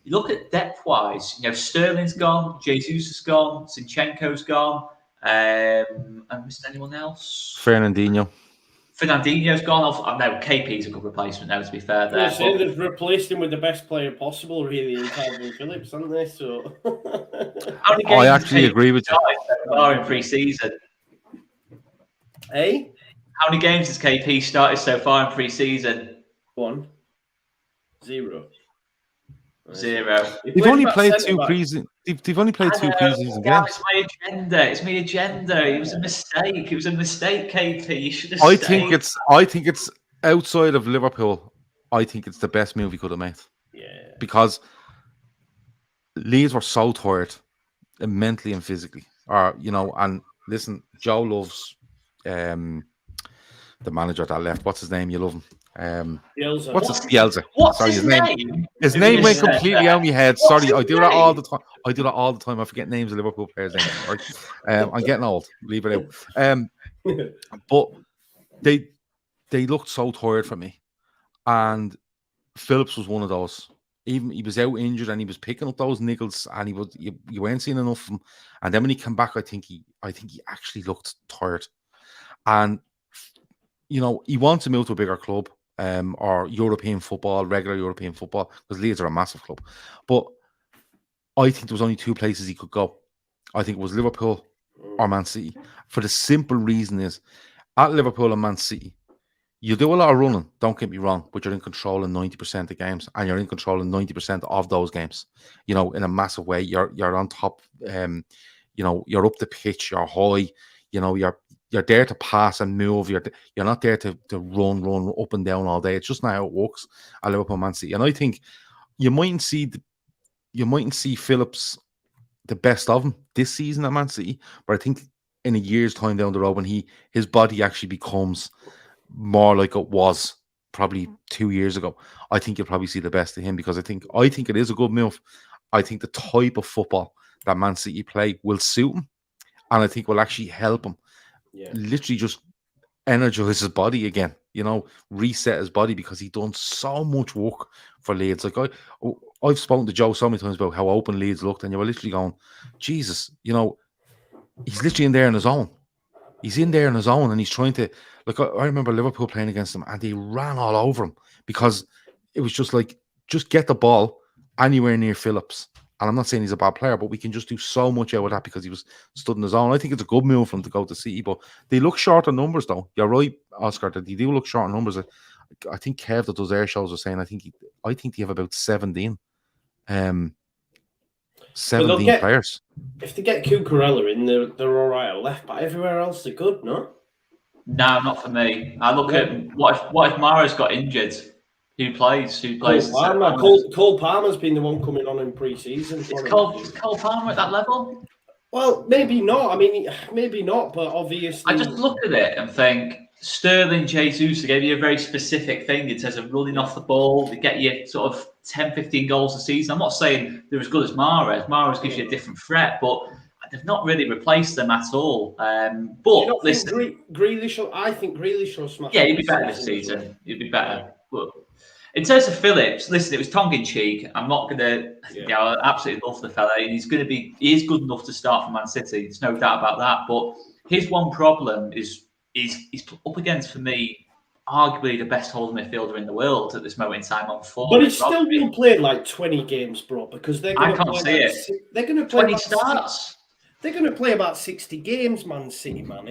you look at depth-wise, you know, Sterling's gone, Jesus is gone, Zinchenko's gone. I missed anyone else? Fernandinho's gone off. No, KP's a good replacement now, to be fair. They've replaced him with the best player possible, really, in Calvin Phillips, haven't they? So I actually agree with you. In pre-season. Hey? How many games has KP started so far in pre-season? 1. 0. They've only played 2 preseason. They've only played 2 preseason games. It's my agenda. It was a mistake. KP. You should have. I think it's outside of Liverpool. I think it's the best move he could have made. Yeah. Because Leeds were so tired, mentally and physically. You know, and listen, Joe loves the manager that left. What's his name? You love him. Bielsa. Bielsa. Sorry, his name. His name went completely out of my head. Sorry, I do that all the time. I forget names of Liverpool players' names. Right? I'm getting old. Leave it out. But they looked so tired for me, and Phillips was one of those. Even he was out injured, and he was picking up those niggles, and you weren't seeing enough of him. And then when he came back, I think he actually looked tired, and you know, he wants to move to a bigger club. Or European football, regular European football, because Leeds are a massive club. But I think there was only 2 places he could go. I think it was Liverpool or Man City. For the simple reason is, at Liverpool and Man City, you do a lot of running, don't get me wrong, but you're in control in 90% of games, and you're in control in 90% of those games. You know, in a massive way. You're on top. You know, you're up the pitch, you're high. You know, you're there to pass and move. You're not there to run up and down all day. It's just not how it works at Liverpool, Man City. And I think you mightn't see Phillips the best of him this season at Man City, but I think in a year's time down the road, when his body actually becomes more like it was probably 2 years ago, I think you'll probably see the best of him, because I think it is a good move. I think the type of football that Man City play will suit him, and I think will actually help him. Yeah. Literally just energize his body again, reset his body, because he's done so much work for Leeds. Like I've spoken to Joe so many times about how open Leeds looked, and you were literally going, Jesus, he's literally in there on his own. He's in there on his own, and he's trying to, like, I remember Liverpool playing against him, and they ran all over him, because it was just like, just get the ball anywhere near Phillips. And I'm not saying he's a bad player, but we can just do so much out of that because he was stood in his own. I think it's a good move for him to go to City, but they look short on numbers, though. You're right, Oscar, that they do look short on numbers. I think Kev that does air shows was saying, I think they have about 17 players. If they get Cucurella in, they're all right at left, but everywhere else they're good, no? No, not for me. I look at what if Mahrez got injured? Who plays? Cole Palmer's been the one coming on in pre-season. Is Cole Palmer at that level? Well, maybe not. I mean, maybe not, but obviously... I just look at it and think, Sterling, Jesus, they gave you a very specific thing in terms of running off the ball. They get you sort of 10, 15 goals a season. I'm not saying they're as good as Mahrez. Mahrez gives you a different threat, but they've not really replaced them at all. But listen... Grealish, I think Grealish will smash... Yeah, he'd be better this season. He'd be better. But in terms of Phillips, listen, it was tongue in cheek. I'm not going to, I absolutely love the fella. And he is good enough to start for Man City. There's no doubt about that. But his one problem is he's up against, for me, arguably the best holding midfielder in the world at this moment in time on form. But he's still been played like 20 games, bro, because they're going to play. They're going to play 20 starts. They're going to play about 60 games, Man City, man.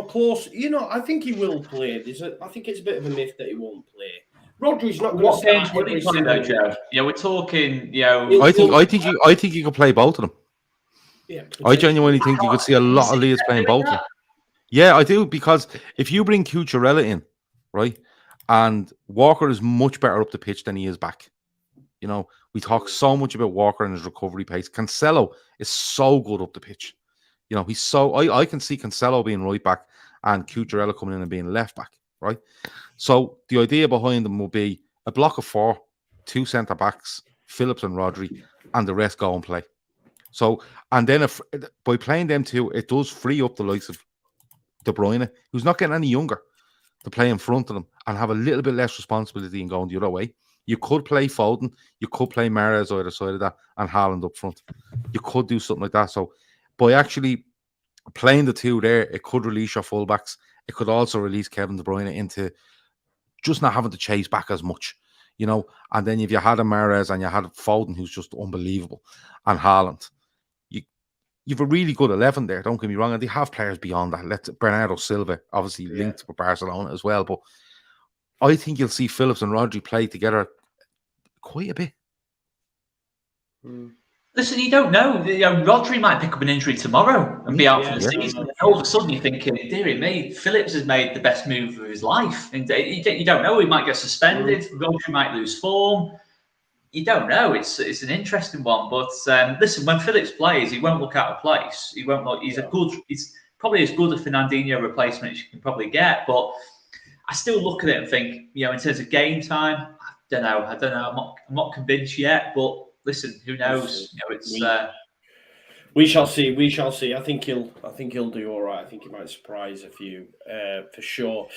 Close. I think he will play. I think it's a bit of a myth that he won't play. Rodri's not going to start. What games would he play though, Joe? Yeah, we're talking. I think you can play both of them. Yeah, I genuinely think you could see a lot of Leeds playing both of them. Yeah, I do, because if you bring Cucurella in, right, and Walker is much better up the pitch than he is back. We talk so much about Walker and his recovery pace. Cancelo is so good up the pitch. He's so... I can see Cancelo being right back and Cucurella coming in and being left back, right? So the idea behind them will be a block of 4, 2 centre-backs, Phillips and Rodri, and the rest go and play. So, and then by playing them two, it does free up the likes of De Bruyne, who's not getting any younger, to play in front of them and have a little bit less responsibility in going the other way. You could play Foden, you could play Mahrez either side of that, and Haaland up front. You could do something like that. So by actually playing the two there, it could release your fullbacks. It could also release Kevin De Bruyne into just not having to chase back as much, And then if you had a Mahrez and you had Foden, who's just unbelievable, and Haaland, you've a really good 11 there, don't get me wrong. And they have players beyond that. Bernardo Silva, obviously linked with Barcelona as well. But I think you'll see Phillips and Rodri play together quite a bit. Listen, you don't know. Rodri might pick up an injury tomorrow and be out for the season. And all of a sudden, you're thinking, dearie me, Phillips has made the best move of his life. And you don't know. He might get suspended. Rodri might lose form. You don't know. It's an interesting one. But listen, when Phillips plays, he won't look out of place. He won't look. He's probably as good a Fernandinho replacement as you can probably get. But I still look at it and think, in terms of game time, I don't know. I'm not convinced yet. But listen, who knows? We shall see. We shall see. I think he'll do all right. I think he might surprise a few for sure.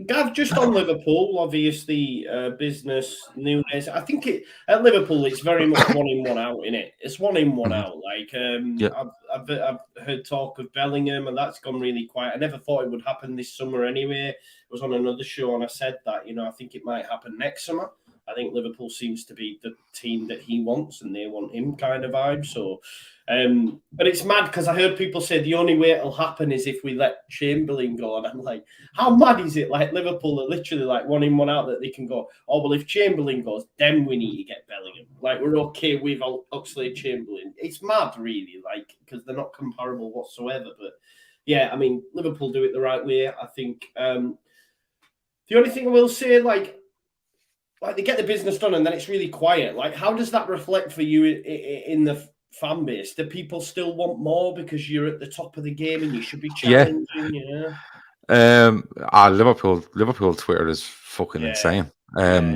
Gav, just on Liverpool, obviously business newness. I think at Liverpool it's very much 1 in 1 out, isn't it? It's 1 in 1 out. Like I've heard talk of Bellingham, and that's gone really quiet. I never thought it would happen this summer anyway. I was on another show and I said that I think it might happen next summer. I think Liverpool seems to be the team that he wants and they want him kind of vibe. So, but it's mad because I heard people say the only way it'll happen is if we let Chamberlain go. And I'm like, how mad is it? Like Liverpool are literally like 1 in 1 out that they can go, oh, well, if Chamberlain goes, then we need to get Bellingham. Like we're okay with Oxlade-Chamberlain. It's mad really, like, because they're not comparable whatsoever. But yeah, I mean, Liverpool do it the right way. I think the only thing I will say, like they get the business done and then it's really quiet. Like, how does that reflect for you in the fan base? Do people still want more because you're at the top of the game and you should be challenging? Liverpool Twitter is fucking insane. Yeah.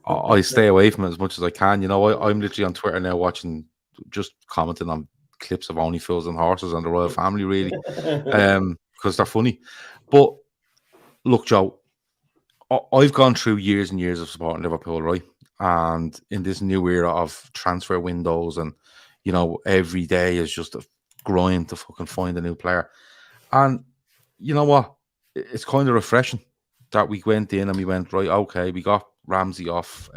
I stay away from it as much as I can. You know, I'm literally on Twitter now watching, just commenting on clips of Only Fools and Horses and the royal family, really, because they're funny. But look, Joe, I've gone through years and years of supporting Liverpool, right? And in this new era of transfer windows, and you know, every day is just a grind to fucking find a new player. And you know what? It's kind of refreshing that we went in and we went, right, okay, we got Ramsey off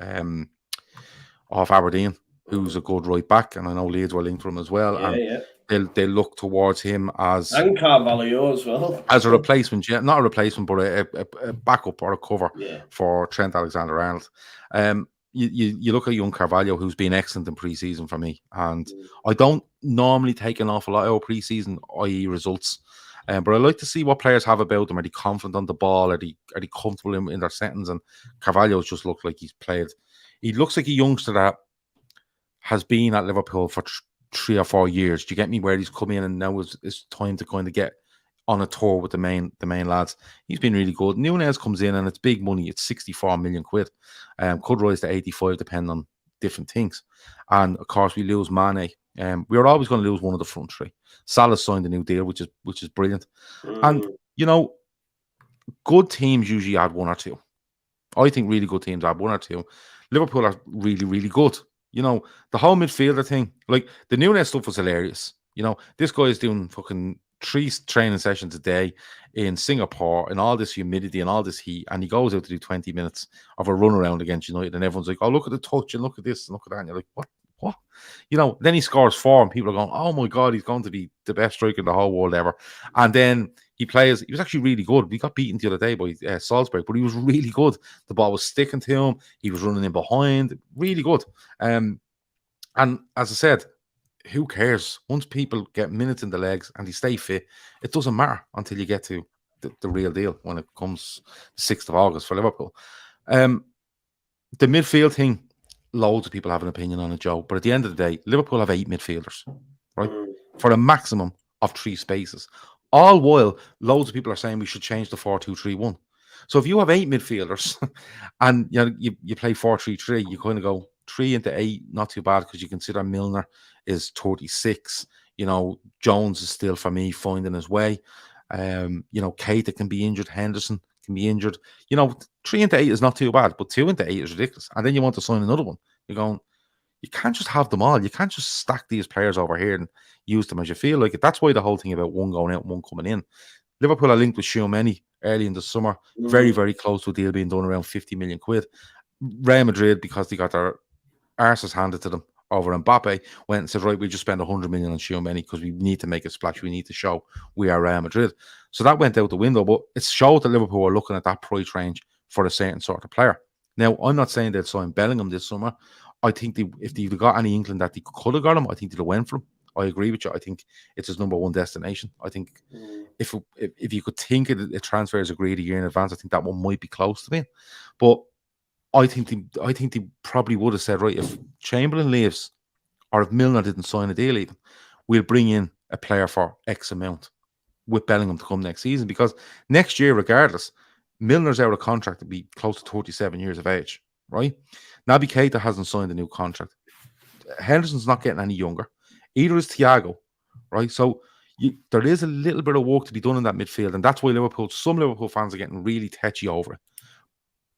Aberdeen, who's a good right back, and I know Leeds were linked for him as well. They look towards him as, and Carvalho as well, as a replacement, not a replacement, but a backup or a cover for Trent Alexander-Arnold. You look at young Carvalho, who's been excellent in pre-season for me, and I don't normally take an awful lot out of pre-season, i.e. results. But I like to see what players have about them. Are they confident on the ball? Are they comfortable in their settings? And Carvalho's just looked like he's played. He looks like a youngster that has been at Liverpool for 3 or 4 years. Do you get me? Where he's come in and now it's time to kind of get on a tour with the main lads. He's been really good. Nunez comes in and it's big money. It's 64 million quid. Could rise to 85 depending on different things. And of course we lose Mane. We are always going to lose one of the front three. Salah signed a new deal, which is brilliant. And you know, good teams usually add 1 or 2. I think really good teams add 1 or 2. Liverpool are really, really good. You know, the whole midfielder thing, like the Nunez stuff was hilarious. You know, this guy is doing fucking 3 training sessions a day in Singapore in all this humidity and all this heat, and he goes out to do 20 minutes of a run around against United, and everyone's like, oh, look at the touch and look at this and look at that. And you're like, what? You know, then he scores 4 and people are going, oh my God, he's going to be the best striker in the whole world ever. And then he was actually really good. We got beaten the other day by Salzburg, but he was really good. The ball was sticking to him. He was running in behind. Really good. And as I said, who cares? Once people get minutes in the legs and they stay fit, it doesn't matter until you get to the real deal when it comes the 6th of August for Liverpool. The midfield thing, loads of people have an opinion on it, Joe. But at the end of the day, Liverpool have 8 midfielders, right? For a maximum of 3 spaces. All while loads of people are saying we should change the 4-2-3-1. So if you have 8 midfielders and you play 4-3-3, you kind of go 3 into 8, not too bad, because you consider Milner is 36. You know, Jones is still, for me, finding his way. You know, Keita can be injured, Henderson can be injured. You know, 3 into 8 is not too bad, but 2 into 8 is ridiculous. And then you want to sign another one. You're going, you can't just have them all. You can't just stack these players over here and use them as you feel like it. That's why the whole thing about one going out and one coming in. Liverpool are linked with Tchouaméni early in the summer. Very, very close to a deal being done, around 50 million quid. Real Madrid, because they got their arses handed to them over Mbappe, went and said, right, we'll just spend 100 million on Tchouaméni because we need to make a splash. We need to show we are Real Madrid. So that went out the window, but it showed that Liverpool were looking at that price range for a certain sort of player. Now, I'm not saying they'd sign Bellingham this summer. I think if they'd got any inkling that they could have got him, I think they'd have went for him. I agree with you. I think it's his #1 destination. I think if you could think a transfer is agreed a year in advance, I think that one might be close to being. But I think they probably would have said, right, if Chamberlain leaves or if Milner didn't sign a deal even, we'll bring in a player for X amount with Bellingham to come next season, because next year, regardless, Milner's out of contract to be close to 37 years of age, right? Naby Keita hasn't signed a new contract. Henderson's not getting any younger. Either is Thiago, right? So there is a little bit of work to be done in that midfield, and that's why some Liverpool fans are getting really tetchy over it.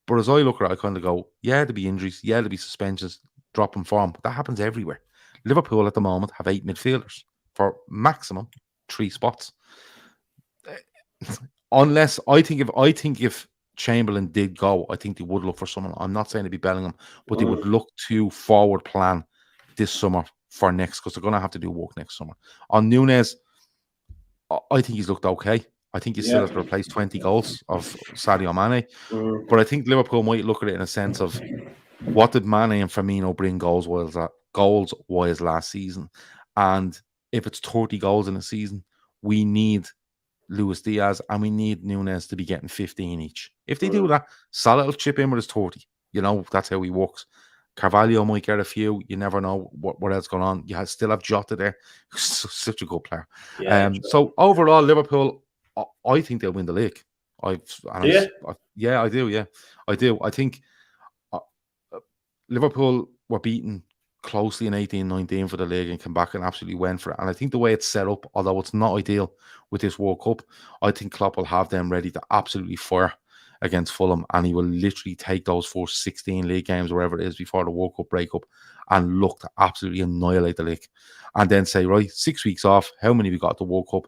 But as I look at it, I kind of go, yeah, there'll be injuries, yeah, there'll be suspensions, drop in form, but that happens everywhere. Liverpool at the moment have 8 midfielders for maximum 3 spots. Unless I think if Chamberlain did go, I think they would look for someone. I'm not saying it'd be Bellingham, but they would look to forward plan this summer for next, because they're going to have to do work next summer. On Nunez, I think he's looked okay. I think he still has to replace 20 goals of Sadio Mane. But I think Liverpool might look at it in a sense of, what did Mane and Firmino bring goals-wise last season? And if it's 30 goals in a season, we need Luis Diaz and we need Nunez to be getting 15 each. If they do that, Salah will chip in with his 30. You know, that's how he works. Carvalho might get a few. You never know what else going on. You still have Jota there. Such a good player. Yeah, so overall, Liverpool, I think they'll win the league. I do. Yeah, I do. I think Liverpool were beaten closely in 18-19 for the league and came back and absolutely went for it. And I think the way it's set up, although it's not ideal with this World Cup, I think Klopp will have them ready to absolutely fire against Fulham, and he will literally take those first 16 league games, wherever it is, before the World Cup breakup, and look to absolutely annihilate the league. And then say, right, 6 weeks off, how many we got at the World Cup?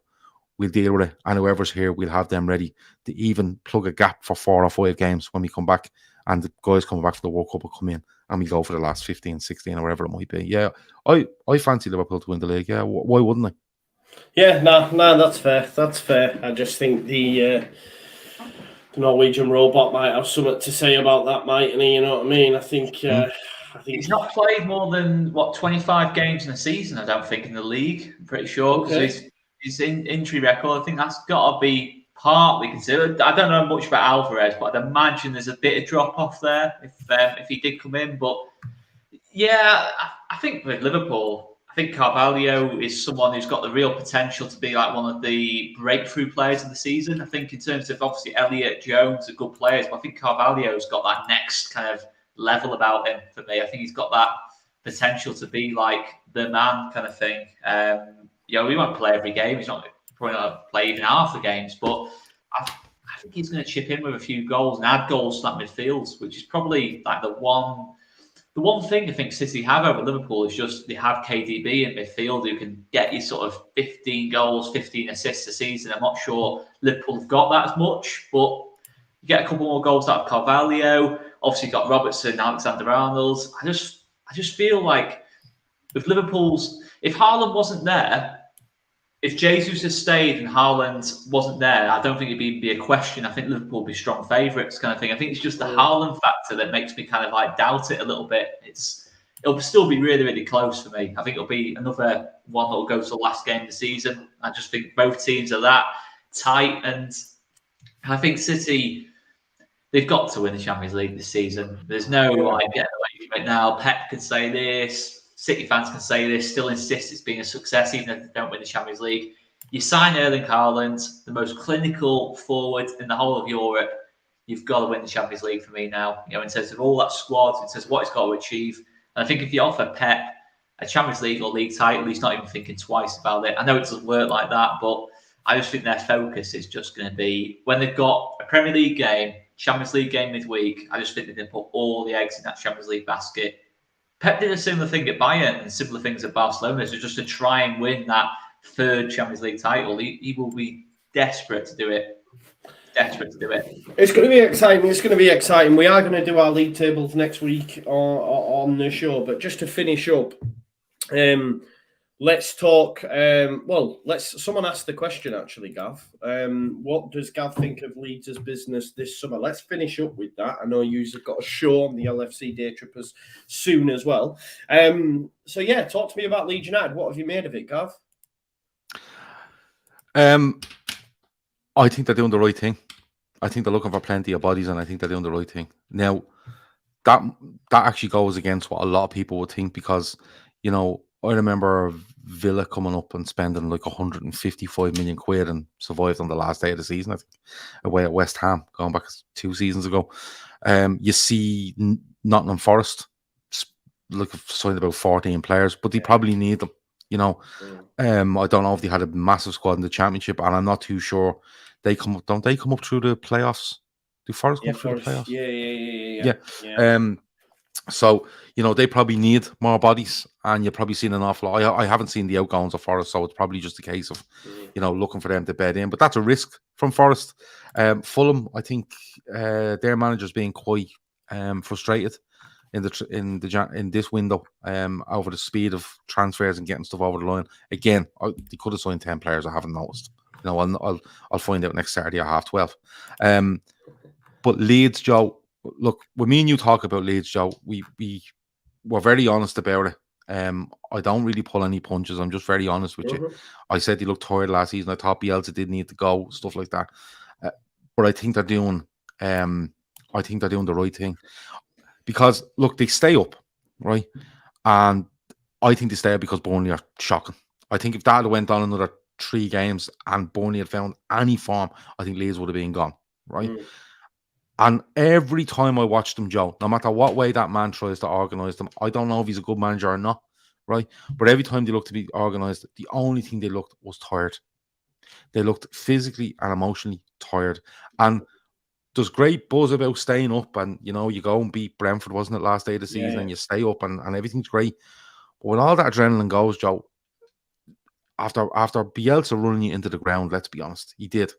We'll deal with it. And whoever's here, we'll have them ready to even plug a gap for 4 or 5 games when we come back. And the guys coming back for the World Cup will come in and we go for the last 15, 16 or whatever it might be. Yeah, I fancy Liverpool to win the league. Yeah, why wouldn't I? Yeah, no, that's fair. That's fair. I just think the Norwegian robot might have something to say about that, mightn't he? You know what I mean? I think he's not played more than 25 games in a season. I don't think in the league. I'm pretty sure because his injury record. I think that's got to be partly considered. I don't know much about Alvarez, but I'd imagine there's a bit of drop off there if he did come in. But yeah, I think with Liverpool, I think Carvalho is someone who's got the real potential to be like one of the breakthrough players of the season. I think in terms of obviously Elliott, Jones are good players, but I think Carvalho's got that next kind of level about him for me. I think he's got that potential to be like the man kind of thing. We won't play every game. He's probably not play even half the games, but I think he's going to chip in with a few goals and add goals to that midfield, which is probably like the one thing I think City have over Liverpool is just they have KDB in midfield who can get you sort of 15 goals, 15 assists a season. I'm not sure Liverpool have got that as much, but you get a couple more goals out of Carvalho. Obviously, got Robertson, Alexander-Arnold. I just feel like with Liverpool's, if Haaland wasn't there, if Jesus had stayed and Haaland wasn't there, I don't think it'd be a question. I think Liverpool would be strong favourites kind of thing. I think it's just the Haaland factor that makes me kind of like doubt it a little bit. It'll still be really, really close for me. I think it'll be another one that will go to the last game of the season. I just think both teams are that tight. And I think City, they've got to win the Champions League this season. There's no like getting away from it now. Pep can say this. City fans can say this, still insist it's been a success, even if they don't win the Champions League. You sign Erling Haaland, the most clinical forward in the whole of Europe. You've got to win the Champions League for me now. In terms of all that squad, in terms of what he's got to achieve. And I think if you offer Pep a Champions League or league title, he's not even thinking twice about it. I know it doesn't work like that, but I just think their focus is just going to be when they've got a Premier League game, Champions League game midweek. I just think they're going to put all the eggs in that Champions League basket. Pep did a similar thing at Bayern and similar things at Barcelona. So just to try and win that third Champions League title, he will be desperate to do it. It's going to be exciting. We are going to do our league tables next week on the show. But just to finish up, let's talk. Someone asked the question actually, Gav. What does Gav think of Leeds' business this summer? Let's finish up with that. I know you've got a show on the LFC Daytrippers soon as well. Talk to me about Leeds United. What have you made of it, Gav? I think they're doing the right thing. I think they're looking for plenty of bodies, and I think they're doing the right thing. Now, that actually goes against what a lot of people would think because, I remember Villa coming up and spending like 155 million quid and survived on the last day of the season, I think, away at West Ham, going back 2 seasons ago. You see Nottingham Forest signed about 14 players, but they probably need them. I don't know if they had a massive squad in the Championship, and I'm not too sure. Don't they come up through the playoffs? Do Forest come through the playoffs? Yeah. So, they probably need more bodies, and you've probably seen an awful lot. I haven't seen the outgoings of Forest, so it's probably just a case of, looking for them to bed in. But that's a risk from Forest. Fulham, I think their manager's being quite frustrated in this window over the speed of transfers and getting stuff over the line. Again, they could have signed 10 players. I haven't noticed. I'll find out next Saturday at 12:30. But Leeds, Joe, look, when me and you talk about Leeds, Joe, we're very honest about it. I don't really pull any punches. I'm just very honest with you. I said he looked tired last season. I thought Bielsa did need to go, stuff like that. But I think they're doing the right thing. Because look, they stay up. right? And I think they stay because Burnley are shocking. I think if that had went on another 3 games and Burnley had found any form, I think Leeds would have been gone, right? And every time I watch them, Joe, no matter what way that man tries to organise them, I don't know if he's a good manager or not, right? But every time they looked to be organised, the only thing they looked was tired. They looked physically and emotionally tired. And there's great buzz about staying up, and you know, you go and beat Brentford, wasn't it, last day of the season, and you stay up and everything's great. But when all that adrenaline goes, Joe, after Bielsa running you into the ground, let's be honest, he did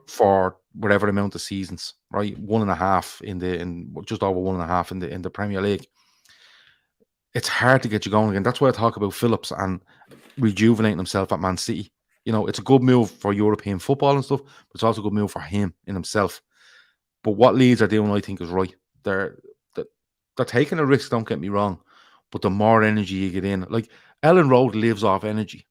for whatever amount of seasons, right? 1.5 in just over 1.5 in the Premier League. It's hard to get you going again. That's why I talk about Phillips and rejuvenating himself at Man City. You know, it's a good move for European football and stuff, but it's also a good move for him in himself. But what Leeds are doing, I think, is right. They're taking a risk, don't get me wrong, but the more energy you get in, like Ellen Road lives off energy.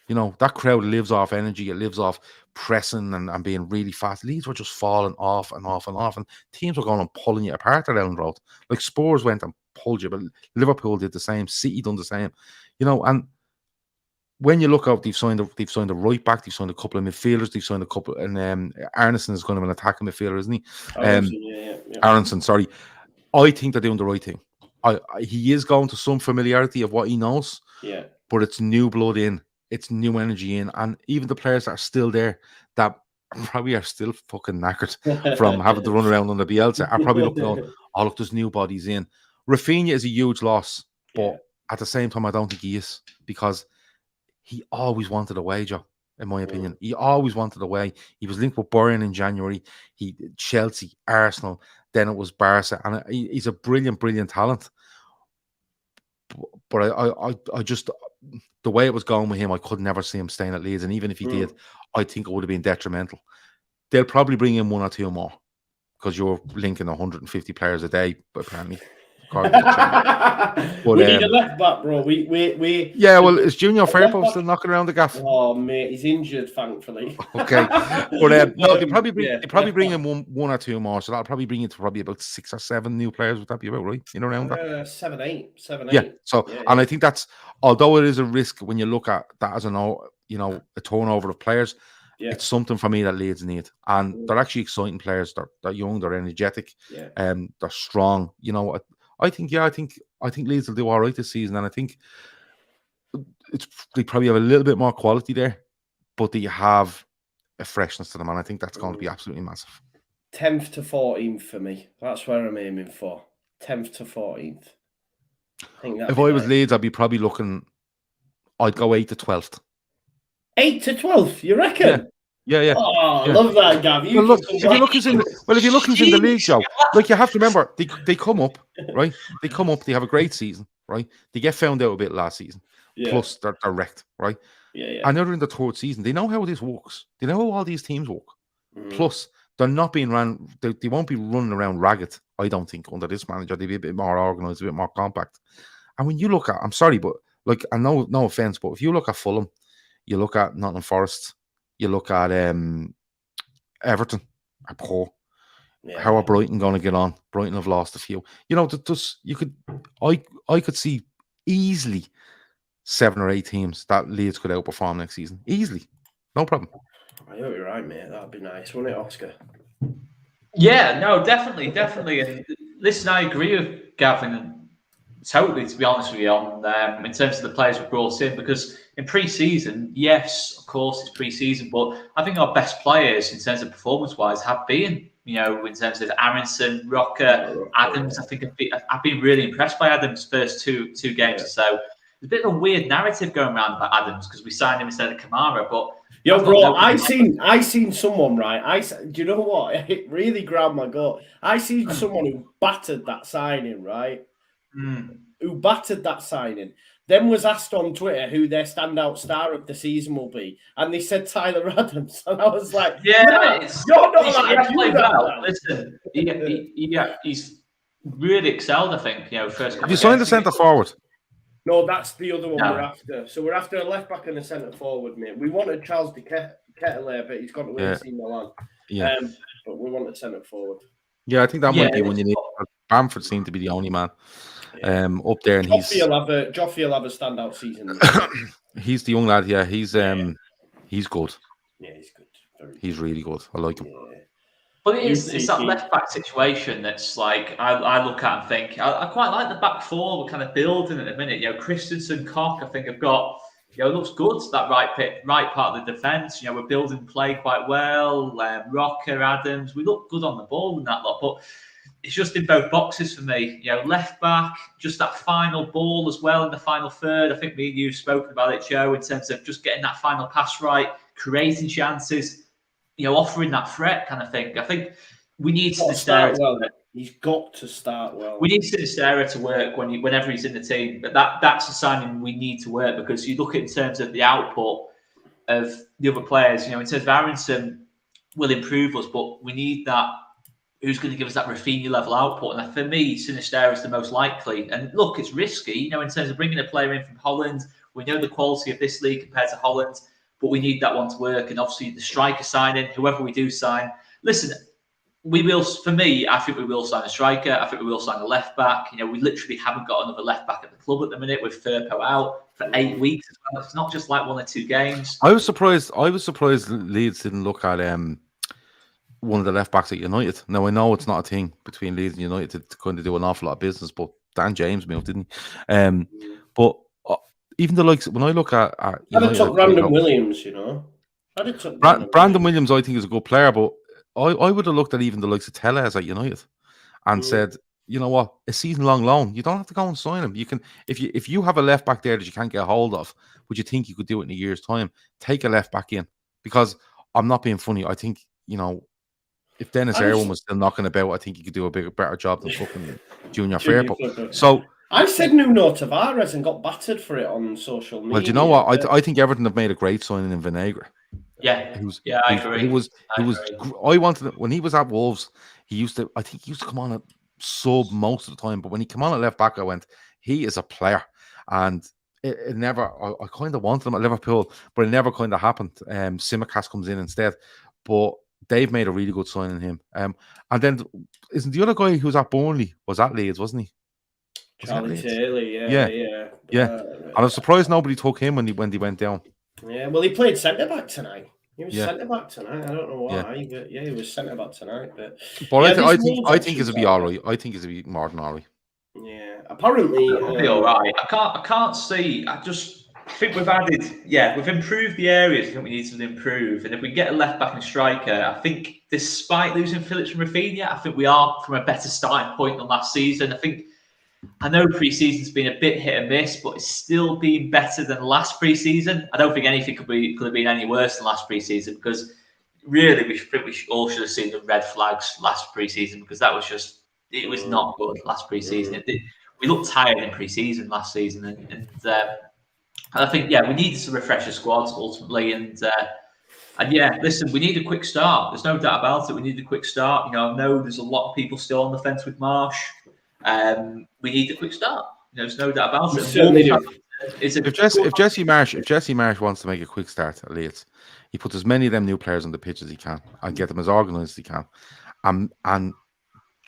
You know, that crowd lives off energy. It lives off pressing and being really fast. Leeds were just falling off and off and off, and teams were going and pulling you apart at Ellen Road. Like Spurs went and pulled you, but Liverpool did the same. City done the same. You know, and when you look out, they've signed a right back, they've signed a couple of midfielders, they've signed a couple, and Arneson is kind of an attacking midfielder, isn't he? Aronson, sorry. I think they're doing the right thing. He is going to some familiarity of what he knows, but it's new blood in, it's new energy in, and even the players that are still there that probably are still fucking knackered from having to run around on the Bielsa are probably looking going, oh look, there's new bodies in. Rafinha is a huge loss, but at the same time, I don't think he is, because he always wanted away, Joe, in my opinion. He always wanted away. He was linked with Bayern in January. Chelsea, Arsenal, then it was Barca. And he's a brilliant, brilliant talent. But I just, the way it was going with him, I could never see him staying at Leeds. And even if he did, I think it would have been detrimental. They'll probably bring in 1 or 2 more, because you're linking 150 players a day, apparently. But, we need a left back, bro. Well, is Junior Fairpost still knocking around the gaff? Oh mate, he's injured, thankfully. Okay, but no, they probably bring in 1 or 2 more, so that'll probably bring it to probably about 6 or 7 new players. Would that be about right? You know, around that 7, 8. Yeah. So, and I think that's, although it is a risk when you look at that as a turnover of players. It's something for me that Leeds need, and they're actually exciting players. They're young, they're energetic, they're strong. You know, I think Leeds will do all right this season, and I think they probably have a little bit more quality there, but they have a freshness to them, and I think that's going to be absolutely massive. 10th to 14th for me. That's where I'm aiming for. 10th to 14th. If I was Leeds, I'd be probably looking. I'd go 8th to 12th. 8th to 12th, you reckon? Yeah. Oh, I love that, Gav. If you look in the league, Joe, like you have to remember, they come up, right? They come up, they have a great season, right? They get found out a bit last season. Plus, they're wrecked, right? And they're in the 3rd season. They know how this works. They know how all these teams work. Plus, they're not being ran. They won't be running around ragged, I don't think, under this manager. They'll be a bit more organised, a bit more compact. And when you look at, I'm sorry, but like, and no offense, but if you look at Fulham, you look at Nottingham Forest, you look at Everton, are poor. How are Brighton going to get on? Brighton have lost a few. You know, I could see easily 7 or 8 teams that Leeds could outperform next season. Easily. No problem. I hope you're right, mate. That'd be nice, wouldn't it, Oscar? Yeah, no, definitely. And listen, I agree with Gavin totally, to be honest with you, on in terms of the players we brought in, because in pre-season, yes, of course, it's pre-season, but I think our best players in terms of performance-wise have been, you know, in terms of Aronson, Rocker, Adams. I think I've been really impressed by Adams' first two games or so. There's a bit of a weird narrative going around about Adams because we signed him instead of Kamara, but yo, bro, I seen someone, right? Do you know what? It really grabbed my gut. I seen someone who battered that signing, right? Who battered that signing, then was asked on Twitter who their standout star of the season will be, and they said Tyler Adams, and I was like, "Yeah, you're not like well. Listen, he's really excelled. I think, you know, first. Have you signed the centre forward? No, that's the other one we're after. So we're after a left back and a centre forward, mate. We wanted Charles de Ketelaere, but he's got to AC Milan. Yeah, but we want a centre forward. Yeah, I think that might be when you need. Bamford seemed to be the only man. up there, and Joffrey will have a standout season. he's the young lad. Yeah, he's good. Yeah, he's good. He's really good. I like him. Yeah. But it's that left back situation that's like I look at and think I quite like the back four. We're kind of building at the minute. You know, Christensen, Koch, I think have got. You know, it looks good. That right part of the defence. You know, we're building play quite well. Rocker, Adams, we look good on the ball in that lot. But it's just in both boxes for me. You know, left back, just that final ball as well in the final third. I think me and you've spoken about it, Joe, in terms of just getting that final pass right, creating chances. You know, offering that threat kind of thing. I think we need Sinisterra. Well, he's got to start well. We need Sinisterra to work whenever he's in the team. But that's a sign we need to work, because you look at in terms of the output of the other players. You know, in terms of Aronson will improve us, but we need that. Who's going to give us that Rafinha level output? And for me, Sinisterra is the most likely. And look, it's risky. You know, in terms of bringing a player in from Holland, we know the quality of this league compared to Holland. But we need that one to work. And obviously the striker signing, whoever we do sign. Listen, we will, for me, I think we will sign a striker. I think we will sign a left back. You know, we literally haven't got another left back at the club at the minute with Firpo out for 8 weeks as well. It's not just like 1 or 2 games. I was surprised Leeds didn't look at one of the left backs at United. Now I know it's not a thing between Leeds and United to kind of do an awful lot of business, but Dan James moved, didn't he? But even the likes, when I look at United, took Brandon Williams, you know. Brandon Williams, I think, is a good player, but I would have looked at even the likes of Tellez at United and said, you know what, a season-long loan, you don't have to go and sign him. You can, if you have a left back there that you can't get a hold of, but you think you could do it in a year's time, take a left back in. Because I'm not being funny. I think, you know, if Dennis Irwin was still knocking about, I think he could do a better job than fucking Junior Firpo. So I said Nuno Tavares and got battered for it on social media. Well, do you know what? I think Everton have made a great signing in Vinagre. Yeah, I agree. I wanted, when he was at Wolves, I think he used to come on at sub most of the time, but when he came on at left back, I went, he is a player. And it never, I kind of wanted him at Liverpool, but it never kind of happened. Simicast comes in instead. But they've made a really good sign in him. And then, isn't the other guy who was at Burnley, was at Leeds, wasn't he? Charlie Taylor, yeah. And I was surprised nobody took him when he went down. Yeah, well, he played centre back tonight. He was centre back tonight. I don't know why, but he was centre back tonight. But I think it'll be all right. I think it'll be more than all right. Yeah, apparently it'll be all right. I can't see. I think we've added. Yeah, we've improved the areas I think we need to improve. And if we get a left back and striker, I think despite losing Phillips and Rafinha, I think we are from a better starting point than last season. I know pre-season's been a bit hit and miss, but it's still been better than last pre-season. I don't think anything could have been any worse than last pre-season, because really we all should have seen the red flags last pre-season, because it was not good last pre-season. We looked tired in pre-season last season, and I think we needed to refresh the squad ultimately, and listen, we need a quick start. There's no doubt about it. We need a quick start. You know, I know there's a lot of people still on the fence with Marsh. We need a quick start. There's no doubt about it. If Jesse Marsh wants to make a quick start at Leeds, he puts as many of them new players on the pitch as he can and get them as organised as he can, and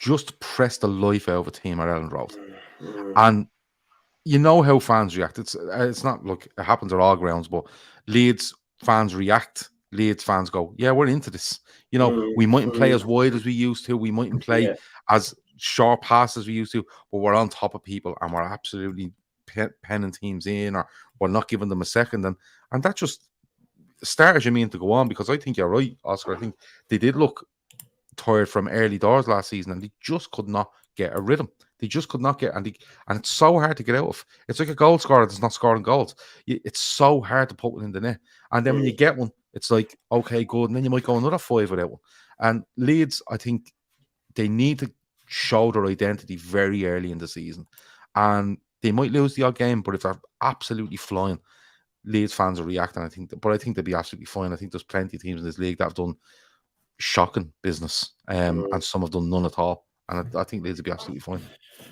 just press the life out of a team at Ellen Road. And you know how fans react. It's not like it happens at all grounds, but Leeds fans react. Leeds fans go, yeah, we're into this. You know, we mightn't play as wide as we used to. We mightn't play as short passes we used to, but we're on top of people and we're absolutely penning teams in, or we're not giving them a second, and that just started me to go on, because I think you're right, Oscar. I think they did look tired from early doors last season, and they just could not get a rhythm. They just could not get, and it's so hard to get out of. It's like a goal scorer that's not scoring goals. It's so hard to put one in the net, and then when you get one, it's like, okay, good, and then you might go another 5 without one. And Leeds, I think they need to show their identity very early in the season, and they might lose the odd game, but if they're absolutely flying, Leeds fans will react, and I think they'll be absolutely fine. I think there's plenty of teams in this league that have done shocking business, and some have done none at all, and I think Leeds will be absolutely fine.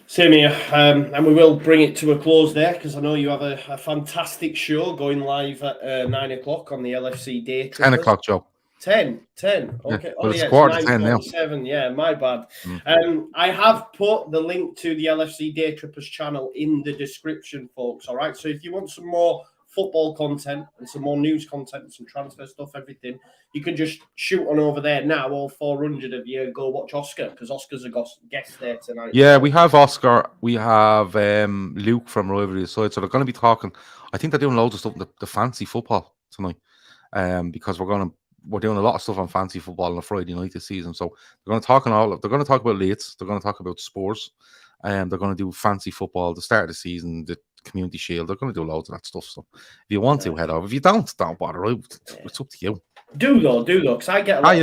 Same here, and we will bring it to a close there, because I know you have a fantastic show going live at 9 o'clock on the LFC Daytrippers. 10 o'clock, Joe. 10. Okay. Yeah. Oh, Well, it's yeah, quarter it's to 10 now. 9:47. Yeah, my bad. I have put the link to the LFC Daytrippers channel in the description, folks. All right. So if you want some more football content and some more news content and some transfer stuff, everything, you can just shoot on over there now. All 400 of you go watch Oscar, because Oscar's a guest there tonight. Yeah, we have Oscar. We have Luke from Rivalry Aside. So they're going to be talking. I think they're doing loads of stuff in the fancy football tonight. Because we're doing a lot of stuff on fancy football on a Friday night this season. So they're going to talk they're going to talk about Leeds. They're going to talk about Spurs. They're going to do fancy football, the start of the season, the Community Shield. They're going to do loads of that stuff. So if you want to, head over. If you don't bother. It's up to you. Do though, because I get a lot.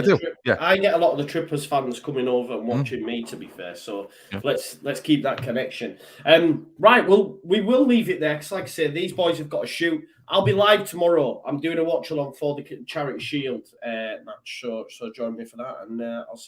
Yeah. I get a lot of the Trippers fans coming over and watching me. To be fair, so let's keep that connection. Right. Well, we will leave it there because, like I said, these boys have got to shoot. I'll be live tomorrow. I'm doing a watch along for the Charity Shield match, so join me for that, and I'll see